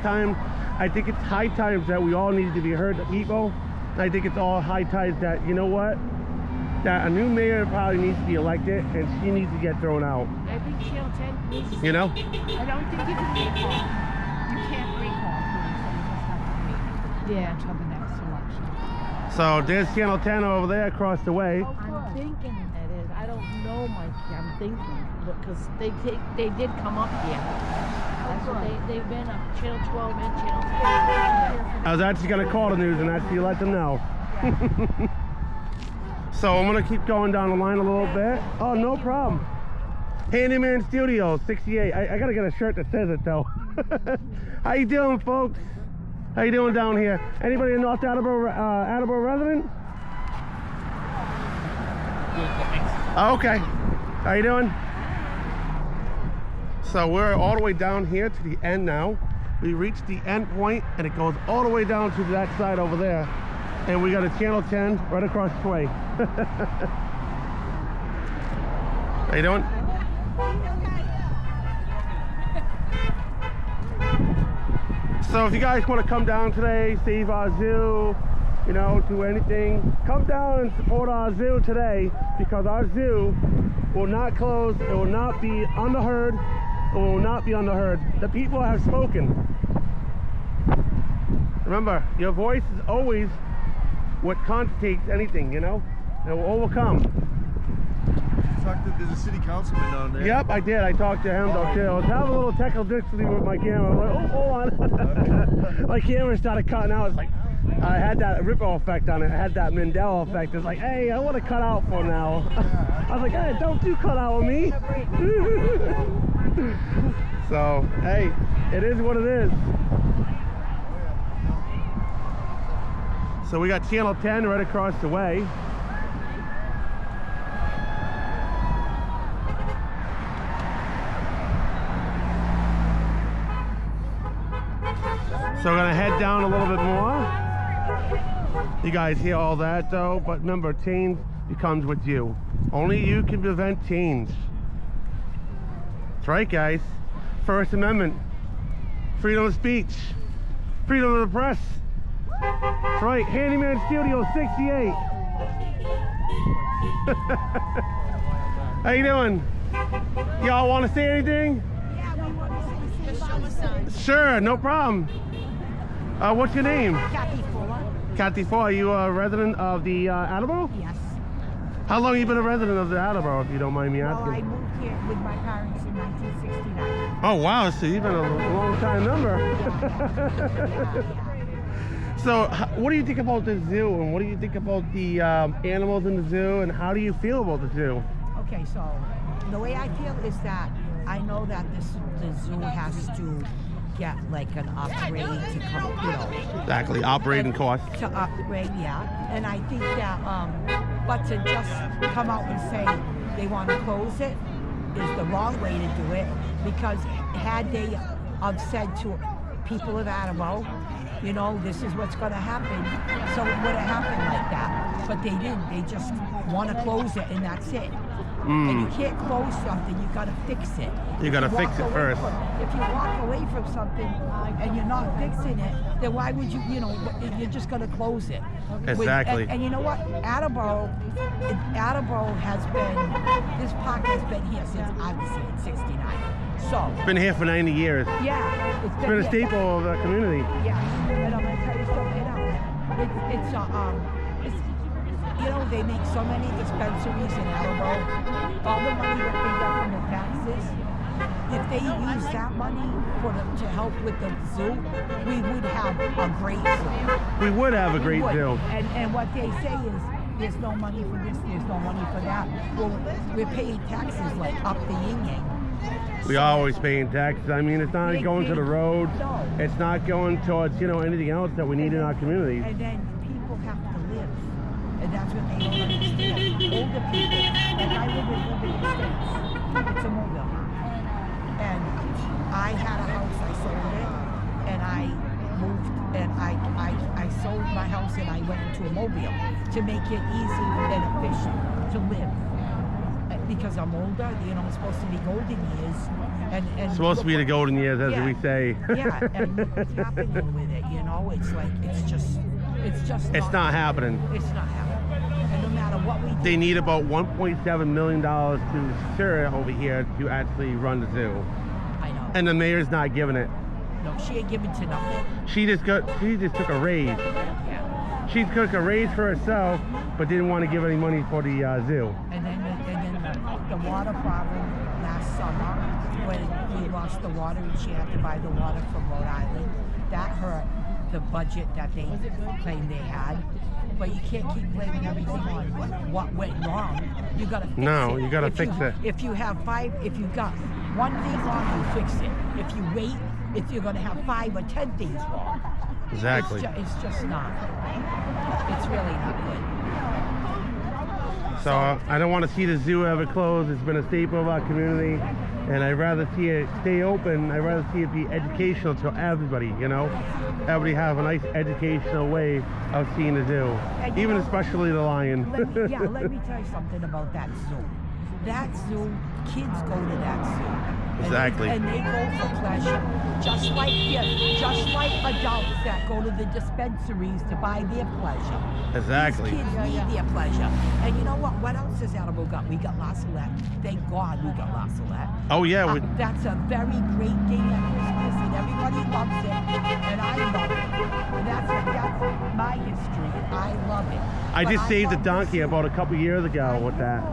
high times that we all need to be heard, the people. I think it's all high times that, you know what? That a new mayor probably needs to be elected, and she needs to get thrown out. I think Channel 10 needs to. You know? I don't think you can recall. You can't recall. Yeah, until the next election. So there's Channel 10 over there across the way. I'm thinking that is. I don't know, Mikey. I'm thinking because they did come up here. So they've been up Channel 12 and Channel 10. I was actually going to call the news and actually let them know. So I'm going to keep going down the line a little bit. Oh, no problem. Handyman Studios, 68. I got to get a shirt that says it, though. How you doing, folks? How you doing down here? Anybody in North Attleboro resident? Oh, okay. How you doing? So we're all the way down here to the end now. We reached the end point, and it goes all the way down to that side over there. And we got a Channel 10 right across the way. How you doing? So if you guys want to come down today, save our zoo, you know, do anything, come down and support our zoo today, because our zoo will not close. It will not be underheard. It will not be underheard. The people have spoken. Remember, your voice is always what constitutes anything, you know? It will overcome. There's a city councilman down there. Yep, I did. I talked to him though too. I was having a little technical difficulty with my camera. I was like, oh, hold on. My camera started cutting out. It's like, I had that ripple effect on it. I had that Mandela effect. It's like, hey, I want to cut out for now. I was like, hey, don't you cut out with me. So, hey, it is what it is. So we got Channel 10 right across the way. So we're gonna head down a little bit more. You guys hear all that though, but remember, change becomes with you. Only you can prevent change. That's right, guys. First Amendment, freedom of speech, freedom of the press. That's right, Handyman Studio 68. How you doing? Y'all want to say anything? Yeah, we want to see Sure, no problem. What's your name? Kathy Fuller. Kathy Fuller, are you a resident of the Attleboro? Yes. How long have you been a resident of the Attleboro, if you don't mind me asking? Well, I moved here with my parents in 1969. Oh wow, so you've been a long time member. So what do you think about the zoo, and what do you think about the animals in the zoo, and how do you feel about the zoo? Okay, so the way I feel is that I know that the zoo has to get like an upgrade to come, you know. Exactly, operating costs. To upgrade, yeah. And I think that, but to just come out and say they want to close it is the wrong way to do it, because had they have said to people of Attleboro, you know, this is what's going to happen, so it would have happened like that. But they didn't. They just want to close it, and that's it. And you can't close something, you got to fix it. You got to fix it first. If you walk away from something and you're not fixing it, then why would you, you know, you're just going to close it. Exactly. And you know what? Attleboro has been, this park has been here since I was here in 69. So. It's been here for 90 years. Yeah. It's been a staple of the community. Yeah. And I'm going to tell you something else. You know, they make so many dispensaries in Attleboro. All the money that they get from the taxes, if they use that money to help with the zoo, we would have a great zoo. We would have a great zoo. And what they say is, there's no money for this, there's no money for that. Well, we're paying taxes like up the yin-yang. We always paying taxes. I mean, it's not going to the road. No. It's not going towards, you know, anything else that we need in our communities. And then people have to live. And that's what they don't understand. Older people, like I live in Liberty Estates. It's a mobile home. And I had a house, I sold it, and I moved, and I sold my house and I went into a mobile to make it easy and efficient to live. Because I'm older, you know, it's supposed to be golden years. And supposed to be the golden years, as we say. Yeah, and what's happening with it, you know, it's like, it's just not happening. It's not happening. And no matter what we do. They need about $1.7 million to secure over here to actually run the zoo. I know. And the mayor's not giving it. No, she ain't giving to nothing. She just took a raise. Yeah. She took a raise for herself, but didn't want to give any money for the zoo. And then the water problem last summer, when we lost the water and she had to buy the water from Rhode Island, that hurt the budget that they claimed they had. But you can't keep blaming everything on what went wrong. You gotta fix it. No, you gotta fix it. If you got one thing wrong, you fix it. If you wait, if you're gonna have 5 or 10 things wrong. Exactly. It's just not. It's really not good. So I don't want to see the zoo ever close. It's been a staple of our community, and I'd rather see it stay open. I'd rather see it be educational to everybody, you know? Everybody have a nice educational way of seeing the zoo, even especially the lion. Let me tell you something about that zoo. that zoo, kids go to that zoo. Exactly. And they go for pleasure, just like adults that go to the dispensaries to buy their pleasure. Exactly. These kids need their pleasure. And you know what? What else has Animal got? We got La Salette. Thank God we got La Salette. Oh yeah. That's a very great day at Christmas, and everybody loves it, and I love it. And that's my history. I love it. I just saved a donkey about a couple years ago with that.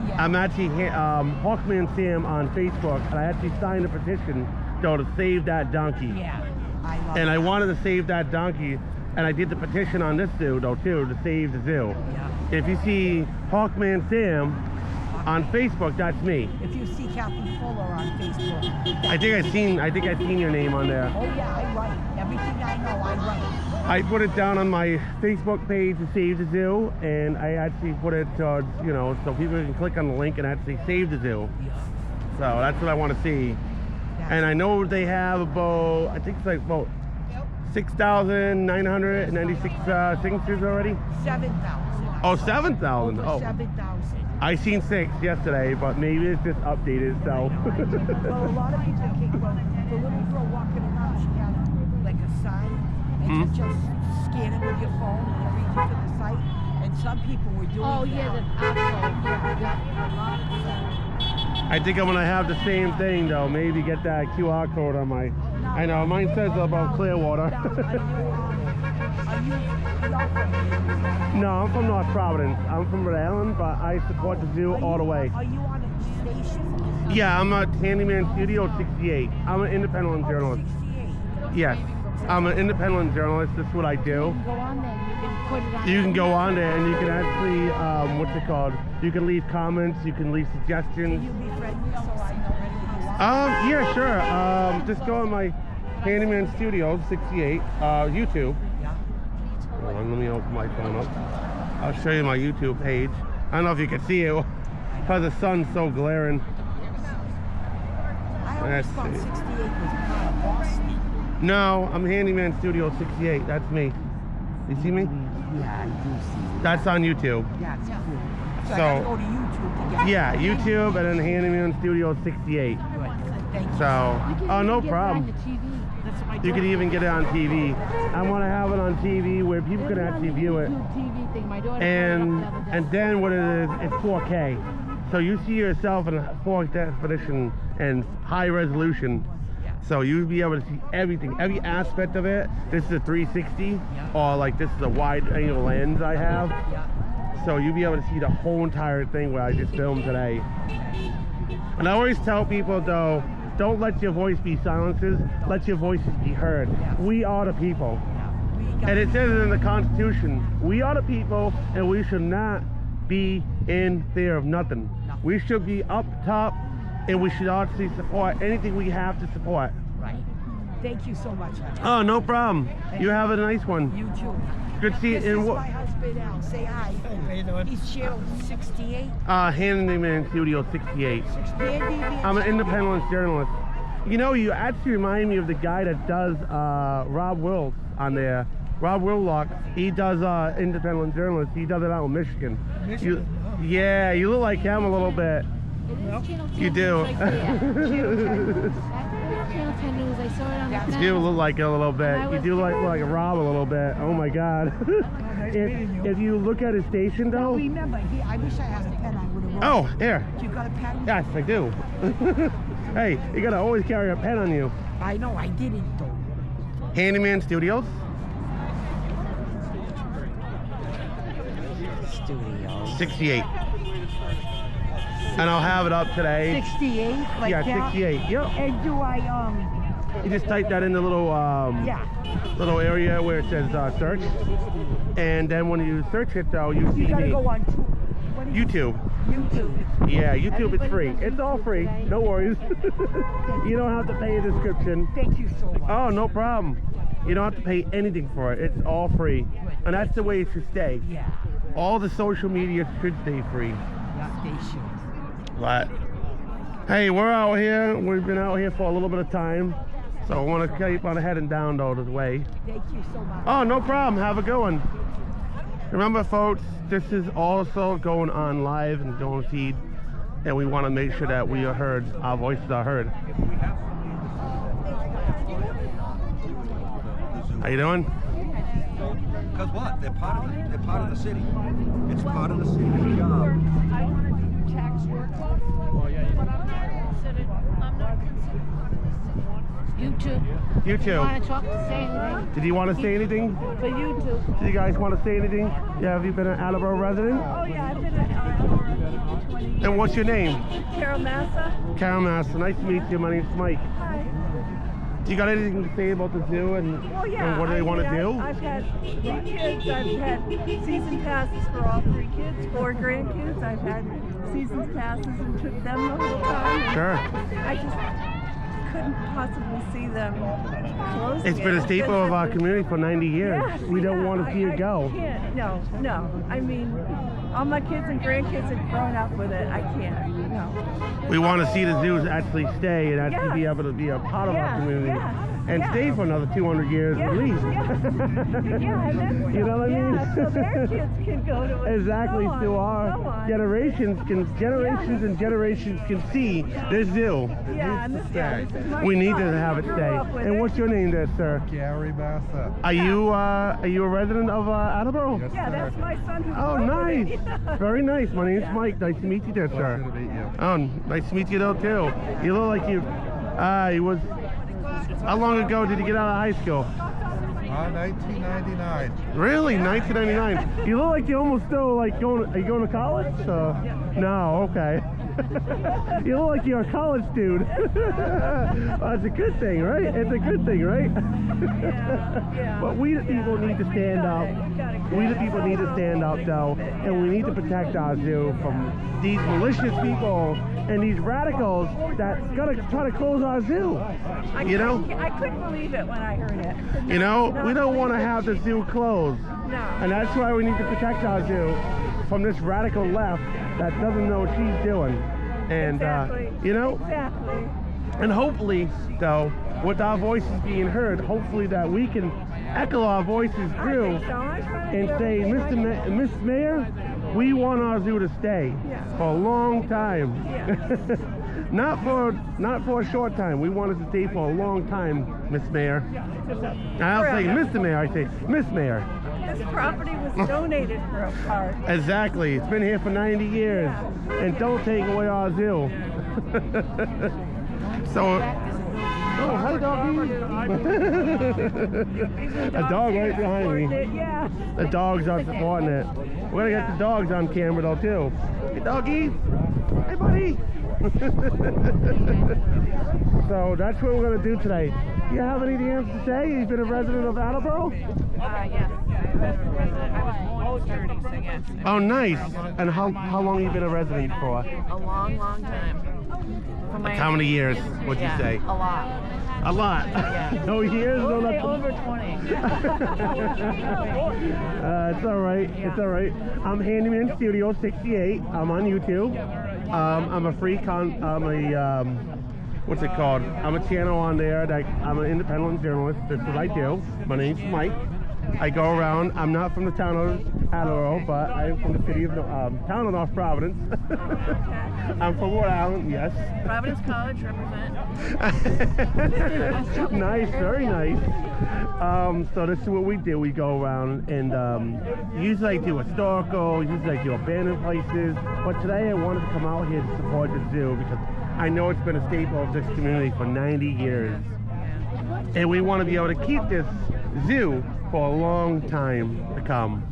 Yeah. I'm actually Hawkman Sam on Facebook, and I actually signed a petition though to save that donkey. Yeah, I love and it. I wanted to save that donkey, and I did the petition on this zoo though too to save the zoo. Yeah. If you see Hawkman Sam on Facebook, that's me. If you see Captain Fuller on Facebook, I think I've seen your name on there. oh yeah, I write everything I know. I write. I put it down on my Facebook page to save the zoo, and I actually put it, so people can click on the link and actually save the zoo. Yeah. So that's what I want to see. And I know they have about, I think it's like about 6,996 signatures already. 7,000. Oh, 7,000. Over 7,000. I seen 6 yesterday, but maybe it's just updated. So. Well, a lot of people came. Well, the little girl walking around, she had like a sign. And you just scan it with your phone and it reads you to the site. And some people were doing Oh, that. yeah, the I think I'm gonna have the same thing though. Maybe get that QR code on my. I know mine says about Clearwater. No, I'm from North Providence. I'm from Rhode Island, but I support the zoo all the way. Are you on a station? Yeah, I'm at Handyman Studio 68. I'm an independent journalist. 68. Yes, I'm an independent journalist. That's what I do. Go on there. You can put it on. You can go on there and you can actually, what's it called? You can leave comments. You can leave suggestions. Can you be friendly so I know who you are? Yeah, sure. Just go on my Handyman Studio 68 YouTube. Hold on, let me open my phone up. I'll show you my YouTube page. I don't know if you can see it because the sun's so glaring. I always thought 68 was part of Boston. No, I'm Handyman Studio 68. That's me. You see me? Yeah, I do see. That's on YouTube. Yeah, it's cool. So I So, gotta go to YouTube to get yeah, YouTube and then Handyman Studio 68. Good. Thank you. So, oh, no problem. You can even get it on TV. I want to have it on TV where people can actually view it. And then what it is, it's 4K. So you see yourself in a 4K definition and high resolution. So you'll be able to see everything, every aspect of it. This is a 360, or like this is a wide angle lens I have. So you'll be able to see the whole entire thing where I just filmed today. And I always tell people though, don't let your voice be silences, let your voices be heard. We are the people. And it says in the Constitution, we are the people and we should not be in fear of nothing. We should be up top and we should actually support anything we have to support. Right. Thank you so much. Oh, no problem. You have a nice one. You too. Good to see you. This is my husband Al. Say hi. Hey, how you doing? He's channel 68. Handyman Studio 68. I'm an independent journalist. You know, you actually remind me of the guy that does Rob Wills on there. Rob Willock, he does independent journalist. He does it out in Michigan. Yeah, you look like him a little bit. You do. Channel 10 News. I saw it on the You do look like it a little bit. You do look like Rob a little bit. Oh my God. if you look at his station though. Remember, I wish I had a pen. I would have wrote. Oh, here. You got a pen? Yes, I do. Hey, you gotta always carry a pen on you. I know, I didn't though. Handyman Studios. Studios. 68. And I'll have it up today. 68? Like yeah, that? 68. Yep. And do I, You just type that in the little, little area where it says search. And then when you search it though, you see You gotta go on YouTube. YouTube. Yeah, YouTube is free. It's all free. No worries. You don't have to pay a subscription. Thank you so much. Oh, no problem. You don't have to pay anything for it. It's all free. And that's the way it should stay. Yeah. All the social media should stay free. Yeah, they should. But hey, we're out here. We've been out here for a little bit of time. So I want to keep on heading down though this way. Thank you so much. Oh, no problem. Have a good one. Remember folks, this is also going on live and going feed. and we want to make sure that we are heard, our voices are heard. How you doing? Because what? They're part of the city. It's part of the city's job. I want to do tax work, but I'm not considered You too. You too. Want to talk to say anything? Did you want to say anything? For you too. Do you guys want to say anything? Yeah, have you been an Attleboro resident? Oh yeah, I've been at Attleboro for 20 years. And what's your name? Carol Massa. Carol Massa. Nice to meet you. My name's Mike. Hi. Do you got anything to say about the zoo and, and what do they want to do? I've had 3 kids. I've had season passes for all 3 kids, 4 grandkids. I've had season passes and took them the whole time. Sure. I just couldn't possibly see them closing. It's been a staple of our community for 90 years. Yeah, We don't want to see it go. I can't. No. I mean, all my kids and grandkids have grown up with it. I can't. No. We want to see the zoos actually stay and actually be able to be a part of our community and stay for another 200 years at least. And You know what I mean? so their kids can go to it. Exactly, So so on, our so on. generations and generations can see this zoo. Yeah, and this is my We need son. to have it Grew stay. up with And it. what's your name there, sir? Gary Massa. Are you a resident of Attleboro? Yeah, that's my son who Oh, wrote nice. it. Very nice. My name's Mike. Nice to meet you there, sir. Pleasure to meet you. Oh, nice to meet you though too. You look like you. He was. How long ago did you get out of high school? 1999. Really, 1999. You look like you almost still like going. Are you going to college? No. Okay. You look like you're a college dude. Well, it's a good thing, right? It's a good thing, right? But we the people need to stand up. We the people need to stand up though, and we need to protect our zoo from these malicious people and these radicals that's gonna try to close our zoo. You know? I couldn't believe it when I heard it. You know, we don't want to have the zoo closed. No. And that's why we need to protect our zoo from this radical left that doesn't know what she's doing. And, you know, Exactly. and hopefully, though, with our voices being heard, hopefully that we can echo our voices through and say, Miss Mayor, we want our zoo to stay for a long time. Not for a short time. We want it to stay for a long time, Miss Mayor. I don't say Mr. Mayor, I say Miss Mayor. This property was donated for a park. Exactly. It's been here for 90 years. And don't take away our zoo. So, oh, hi, doggy. A dog right behind me. Yeah. The dogs are supporting it. We're gonna get the dogs on camera though too. Hey, doggy. Hey, buddy. So that's what we're gonna do today. Do you have anything else to say? You've been a resident of Attleboro? Yes. I was born in 30, so yes. Oh, nice. And how long have you been a resident for? A long, long time. Like how many years would you say? A lot. A lot. Yeah. No years? No Over nothing. 20. It's all right. It's all right. I'm Handyman Studio 68. I'm on YouTube. I'm a free what's it called? I'm a channel on there. I'm an independent journalist. That's what I do. My name's Mike. I go around. I'm not from the town of Attleboro, but I'm from the city of town of North Providence. I'm from Rhode Island, yes. Providence College, represent. Nice, very nice. So this is what we do. We go around and usually I do historical, usually I do abandoned places. But today I wanted to come out here to support the zoo because I know it's been a staple of this community for 90 years. And we want to be able to keep this zoo for a long time to come.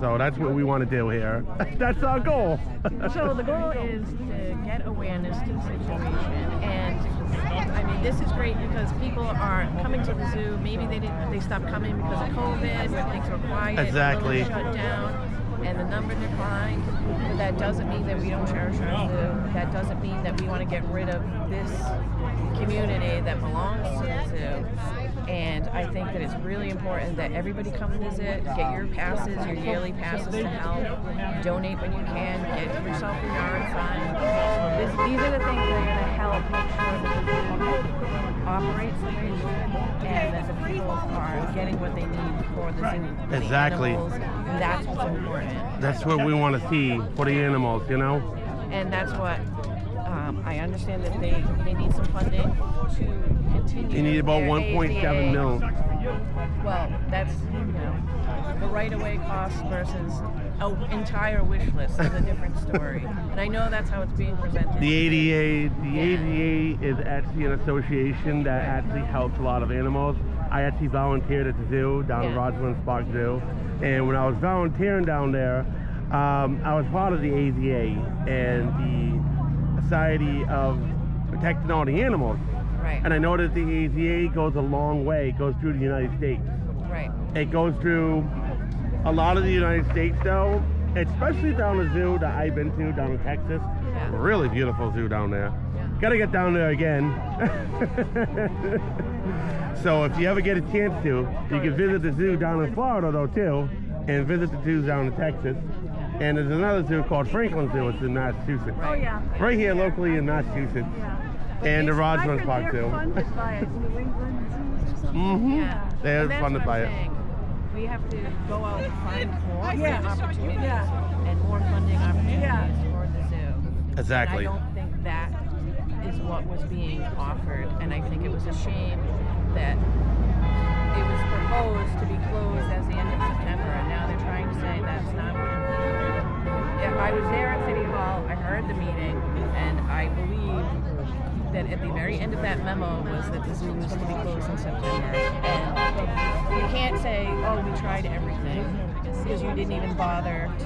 So that's what we want to do here. That's our goal. So the goal is to get awareness to the situation, and I mean this is great because people are coming to the zoo. Maybe they stopped coming because of COVID, when things were quiet, Exactly. shut down, and the number declined. But that doesn't mean that we don't cherish our zoo. That doesn't mean that we want to get rid of this community that belongs to the zoo. And I think that it's really important that everybody come visit, get your passes, your yearly passes to help, donate when you can, get yourself a yard sign. These are the things that are going to help make sure that the zoo operates efficiently and that the people are getting what they need for the zoo. Exactly. The animals, that's what's important. That's what we want to see for the animals, you know? And that's what I understand that they need some funding to continue. You need about their 1.7 mil. Well, that's, the right-of-way costs versus an entire wish list is a different story. And I know that's how it's being presented. The ADA is actually an association that actually helps a lot of animals. I actually volunteered at the zoo down at Rosamond Park Zoo. And when I was volunteering down there, I was part of the ADA and the Society of Protecting All the Animals. Right. And I know that the ADA goes a long way. It goes through the United States. Right. It goes through a lot of the United States, though, especially down the zoo that I've been to down in Texas. Yeah. Really beautiful zoo down there. Yeah. Gotta get down there again. So if you ever get a chance to, you can visit the zoo down in Florida, though, too, and visit the zoos down in Texas. And there's another zoo called Franklin Zoo. It's in Massachusetts. Oh, yeah. Right here locally in Massachusetts. Yeah. And the Rosamond Park Zoo. They're funded by New England zoos or something. Mm-hmm. Yeah. They're And that's funded what by I'm it. saying. We have to go out and find more opportunities Yeah. and more funding opportunities for the zoo. Exactly. And I don't think that is what was being offered, and I think it was a shame that it was proposed to be closed as the end of September, and now they're trying to say that's not. Yeah, I was there at City Hall, I heard the meeting, and I believe that at the very end of that memo was that the zoo was to be closed in September. And you can't say, oh, we tried everything, because you didn't even bother to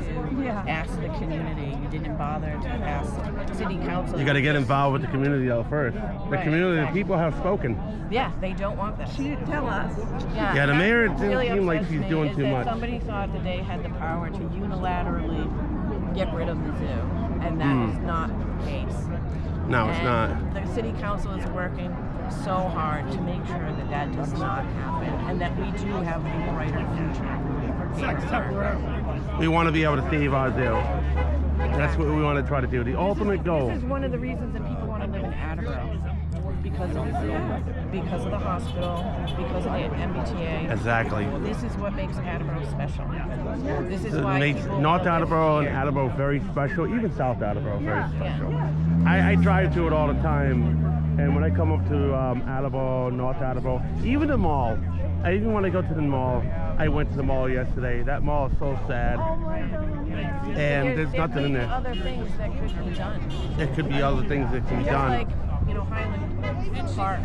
ask the community. You didn't bother to ask city council. You got to get involved with the community though first. The community, the people have spoken. Yeah, they don't want this. She didn't tell us. Yeah, the mayor didn't really seem like upsets she's me doing is too that much. Somebody thought that they had the power to unilaterally get rid of the zoo, and that is not the case. No, it's not. The city council is working so hard to make sure that that does not happen, and that we do have a brighter future for cancer. We want to be able to save our zoo. That's what we want to try to do. The ultimate goal. This is one of the reasons that people want to live in Attleboro. Because of the zoo, because of the hospital, because of the MBTA. Exactly. This is what makes Attleboro special. This is It why makes people North live Attleboro and here. Attleboro very special, even South Attleboro very special. I drive to it all the time, and when I come up to Attleboro, North Attleboro, even the mall, I even when I go to the mall, I went to the mall yesterday. That mall is so sad, and there's nothing in there. Other things that could be done. There could be other things that can be Just done. like, Highland Park.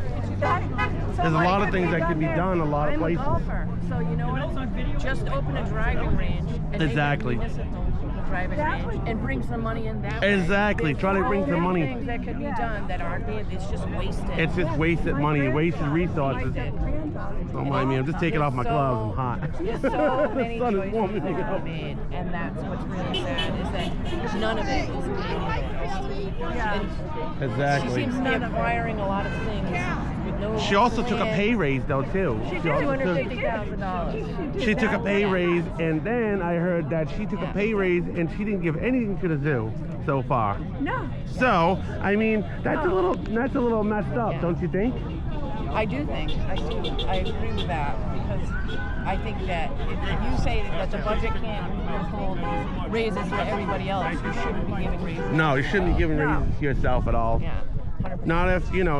There's a lot of things that could be done, a lot of places. I'm a golfer, so you know what? Just open a driving range and Exactly. make a municipal driving range and bring some money in that way. Exactly. Try to bring some money. Things that could be done that aren't being. It's just wasted. It's just wasted money, wasted resources. Don't mind me, I'm just taking off my gloves. I'm hot. There's so many The sun is choices warming me that are up. made, and that's what's really sad is that none of it is being utilized. Exactly. She seems to be acquiring a lot of things with no. She also took a pay raise though too. She also took- $250,000. She took a pay raise, and then I heard that she took a pay raise and she didn't give anything to the zoo so far. No. So, I mean, that's a little messed up, don't you think? I do think. I agree with that because I think that if you say that the budget can't hold raises for everybody else, you shouldn't be giving raises. No, you shouldn't be giving raises to yourself at all. Yeah. 100%.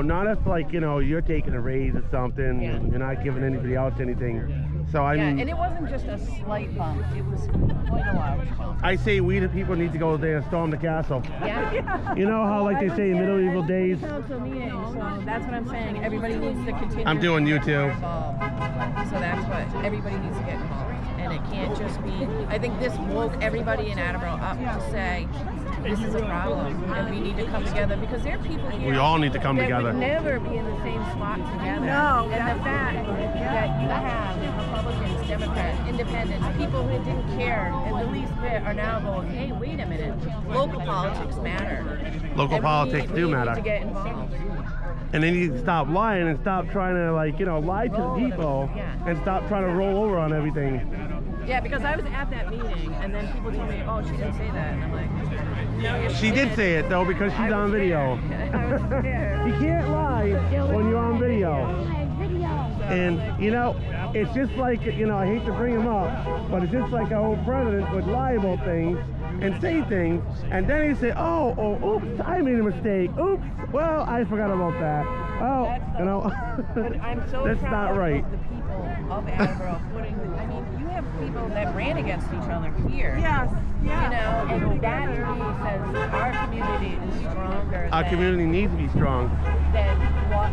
Not if like, you're taking a raise or something and you're not giving anybody else anything. So I mean, and it wasn't just a slight bump, it was quite a large bump. I say we the people need to go there and storm the castle. Yeah. You know how like they say in medieval days? Council meeting, so that's what I'm saying. Everybody needs to continue. I'm doing you too. Involved. So that's what everybody needs to get involved. And it can't just be, I think this woke everybody in Attleboro up to say, this is a problem and we need to come together because there are people here. We all need to come that together. would never be in the same spot together. No, And the fact that you have Republicans, Democrats, Independents, people who didn't care in the least bit are now going, hey, wait a minute, local politics matter. Local And politics do we matter. need to get involved. And they need to stop lying and stop trying to lie to the people and stop trying to roll over on everything. Yeah, because I was at that meeting and then people told me, oh, she didn't say that. And I'm like, no, yes, She did say it though because she's on video. I was there. You can't lie when you're on video. And it's just like, I hate to bring him up, but it's just like our old president with lie about things and say things, and then he say, oh, oops, I made a mistake. Oops, well, I forgot about that. Oh, you know, But I'm so that's proud not right. of the people of Attleboro putting. I mean, you have people that ran against each other here. Yes. Yeah. You know, and that to me says our community is stronger. Our community needs to be strong. Than what,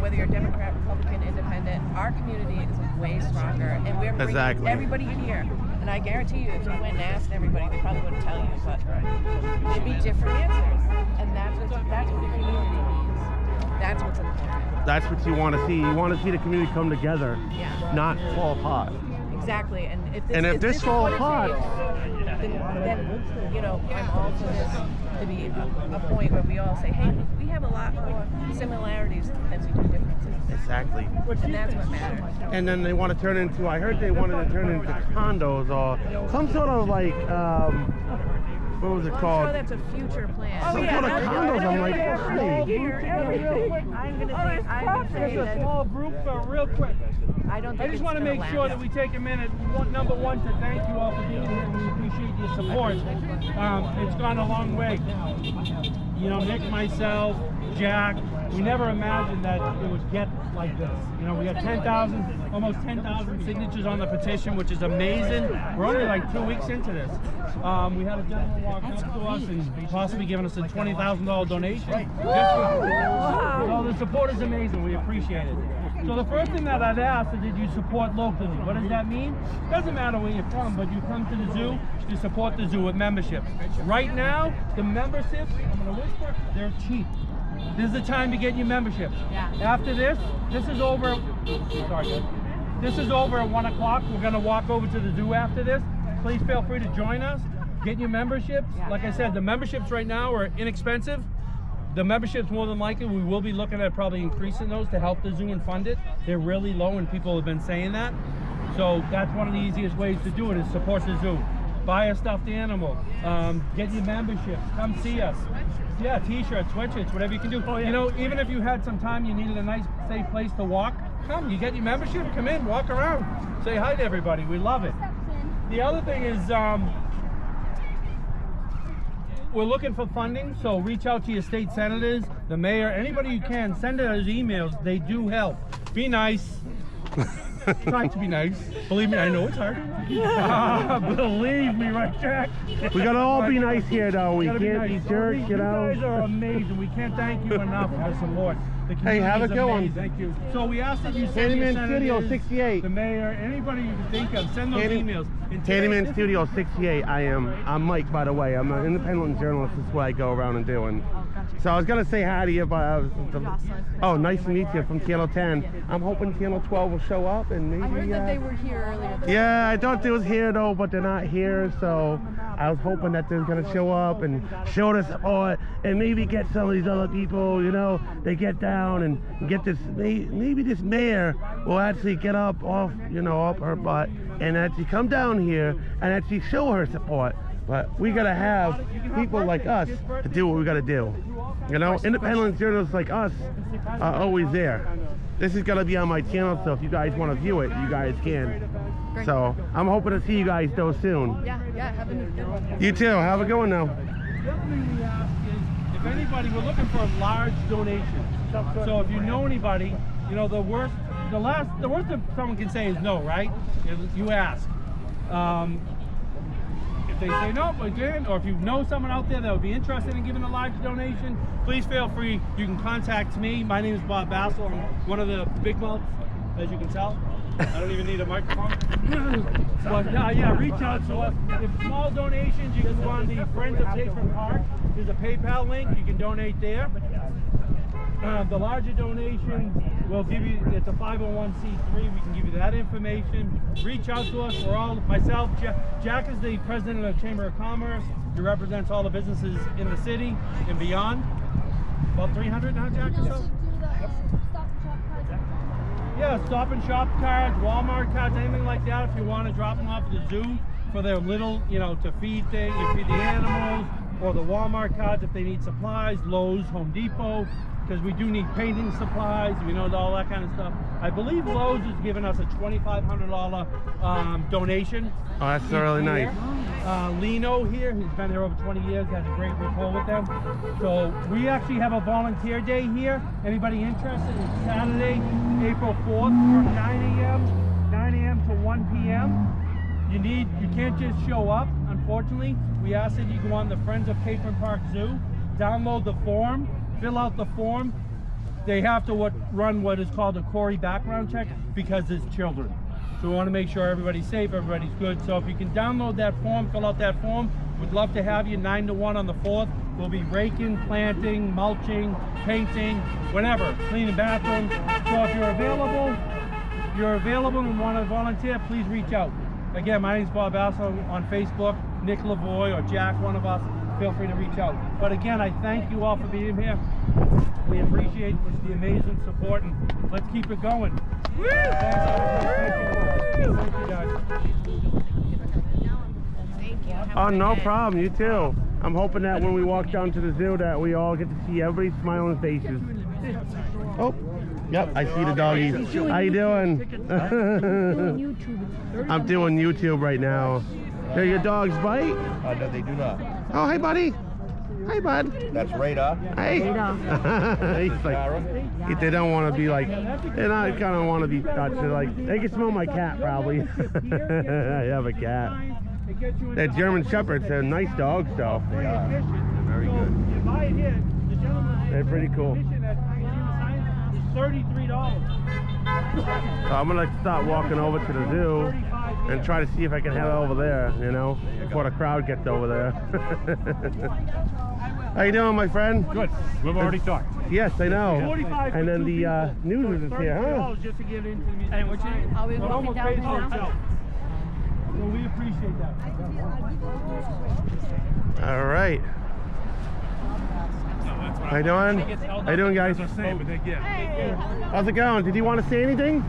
whether you're Democrat, Republican, Independent, our community is way stronger, and we're bringing everybody here. And I guarantee you, if you went and asked everybody, they probably wouldn't tell you, but there'd be different answers, and that's what the community needs. That's what's important. That's what you want to see. You want to see the community come together, not fall apart. Exactly, and if this falls apart, then you know, I'm all for this to be a point where we all say, hey, we have a lot more similarities than we do differences. Exactly. And that's what matters. And then they want to turn into, I heard they wanted to turn into condos or some sort of like, what was it called? I'm sure that's a future plan. Some sort of condos. I'm like, why? I'm gonna say Just a small group, real quick. I don't think I just want to make sure that we take a minute, number one, to thank you all for being here. We appreciate your support. It's gone a long way. You know, Nick, myself, Jack, we never imagined that it would get like this. You know, we got 10,000, almost 10,000 signatures on the petition, which is amazing. We're only like 2 weeks into this. We had a gentleman walk up to us and possibly giving us a $20,000 donation. So the support is amazing. We appreciate it. So the first thing that I'd ask is that you support locally. What does that mean? Doesn't matter where you're from, but you come to the zoo, you support the zoo with memberships. Right now, the memberships, I'm going to whisper, they're cheap. This is the time to get your memberships. After this is over, this is over at 1 o'clock. We're going to walk over to the zoo after this. Please feel free to join us. Get your memberships. Like I said, the memberships right now are inexpensive. The memberships, more than likely, we will be looking at probably increasing those to help the zoo and fund it. They're really low, and people have been saying that. So that's one of the easiest ways to do it, is support the zoo. Buy a stuffed animal. Get your memberships. Come see us. Yeah, t-shirts, sweatshirts, whatever you can do. You know, even if you had some time, you needed a nice, safe place to walk, come. You get your membership, come in, walk around. Say hi to everybody. We love it. The other thing is, we're looking for funding, so reach out to your state senators, the mayor, anybody you can. Send us emails. They do help. Be nice. Try to be nice. Believe me, I know it's hard. Believe me, right, Jack? We gotta all be nice here, though. We can't be jerks, you know. You guys are amazing. We can't thank you enough for the support. Hey, have a good one. Thank you. So we ask that you send your Handyman Studio 68. the mayor, anybody you can think of, send those emails. Handyman Studio 68. I'm Mike, by the way. I'm an independent journalist. That's what I go around and do. So I was gonna say hi to you, but I was. Oh, nice to meet you from Channel 10. I'm hoping Channel 12 will show up and maybe. I heard that they were here earlier. Yeah, I thought they was here though, but they're not here. So I was hoping that they're gonna show up and show the support and maybe get some of these other people. You know, they get down and get this. Maybe this mayor will actually get up off, off her butt and actually come down here and actually show her support. But we gotta have people like us to do what we gotta do. You know, independent journalists like us are always there. This is gonna be on my channel, so if you guys want to view it, you guys can. So I'm hoping to see you guys though soon. Yeah, have a good one. You too. Have a good one now. The other thing we ask is, if anybody, we're looking for large donations. So if you know anybody, the worst that someone can say is no, right? You ask. If they say no, again, or if you know someone out there that would be interested in giving a large donation, please feel free. You can contact me. My name is Bob Bassel. I'm one of the big mouths, as you can tell. I don't even need a microphone. But yeah, reach out to us. If small donations, you can go on the Friends of Capron Park. There's a PayPal link. You can donate there. The larger donation, we'll give you, it's a 501c3, we can give you that information. Reach out to us. We're all, myself, Jack is the president of the Chamber of Commerce. He represents all the businesses in the city and beyond. About 300 now, Jack, or so? Yeah, stop and shop cards, Walmart cards, anything like that. If you want to drop them off at the zoo for their little, to feed the animals, or the Walmart cards if they need supplies, Lowe's, Home Depot. because we do need painting supplies, you know, all that kind of stuff. I believe Lowe's is giving us a $2,500 donation. Oh, that's really nice. Lino here, he's been here over 20 years, has a great rapport with them. So we actually have a volunteer day here. Anybody interested? It's Saturday, April 4th from 9 a.m. to 1 p.m. You can't just show up, unfortunately. We ask that you go on the Friends of Capron Park Zoo, download the form, fill out the form. They have to run what is called a Corey background check because it's children. So we want to make sure everybody's safe, everybody's good. So if you can download that form, fill out that form, we'd love to have you 9 to 1 on the 4th. We'll be raking, planting, mulching, painting, whatever, cleaning bathrooms. So if you're available and want to volunteer, please reach out. Again, my name is Bob Basso on Facebook, Nick Lavoy or Jack, one of us. Feel free to reach out. But again, I thank you all for being here. We appreciate the amazing support, and let's keep it going. Woo! Thank you guys. Oh, no problem. You too. I'm hoping that when we walk down to the zoo that we all get to see everybody's smiling faces. Oh, yep, I see the doggies. How you doing? I'm doing YouTube right now. Do your dogs bite? No, they do not. Oh, hey, buddy. Hey, bud. That's Radar. Hey. He's like, they don't want to be like, they're not kind of want to be touched. They're like, they can smell my cat probably. I have a cat. They're German Shepherds. They're nice dogs, though. They are. They're very good. They're pretty cool. $33. So I'm gonna start walking over to the zoo and try to see if I can head over there, you know, before the crowd gets over there. How you doing, my friend? Good. We've already talked. Yes, I know. And then the news is here, huh? Just to get into the music. And what you? Are we walking down the house? So we appreciate that. All right. How you doing? How you doing, guys? How's it going? Did you want to say anything?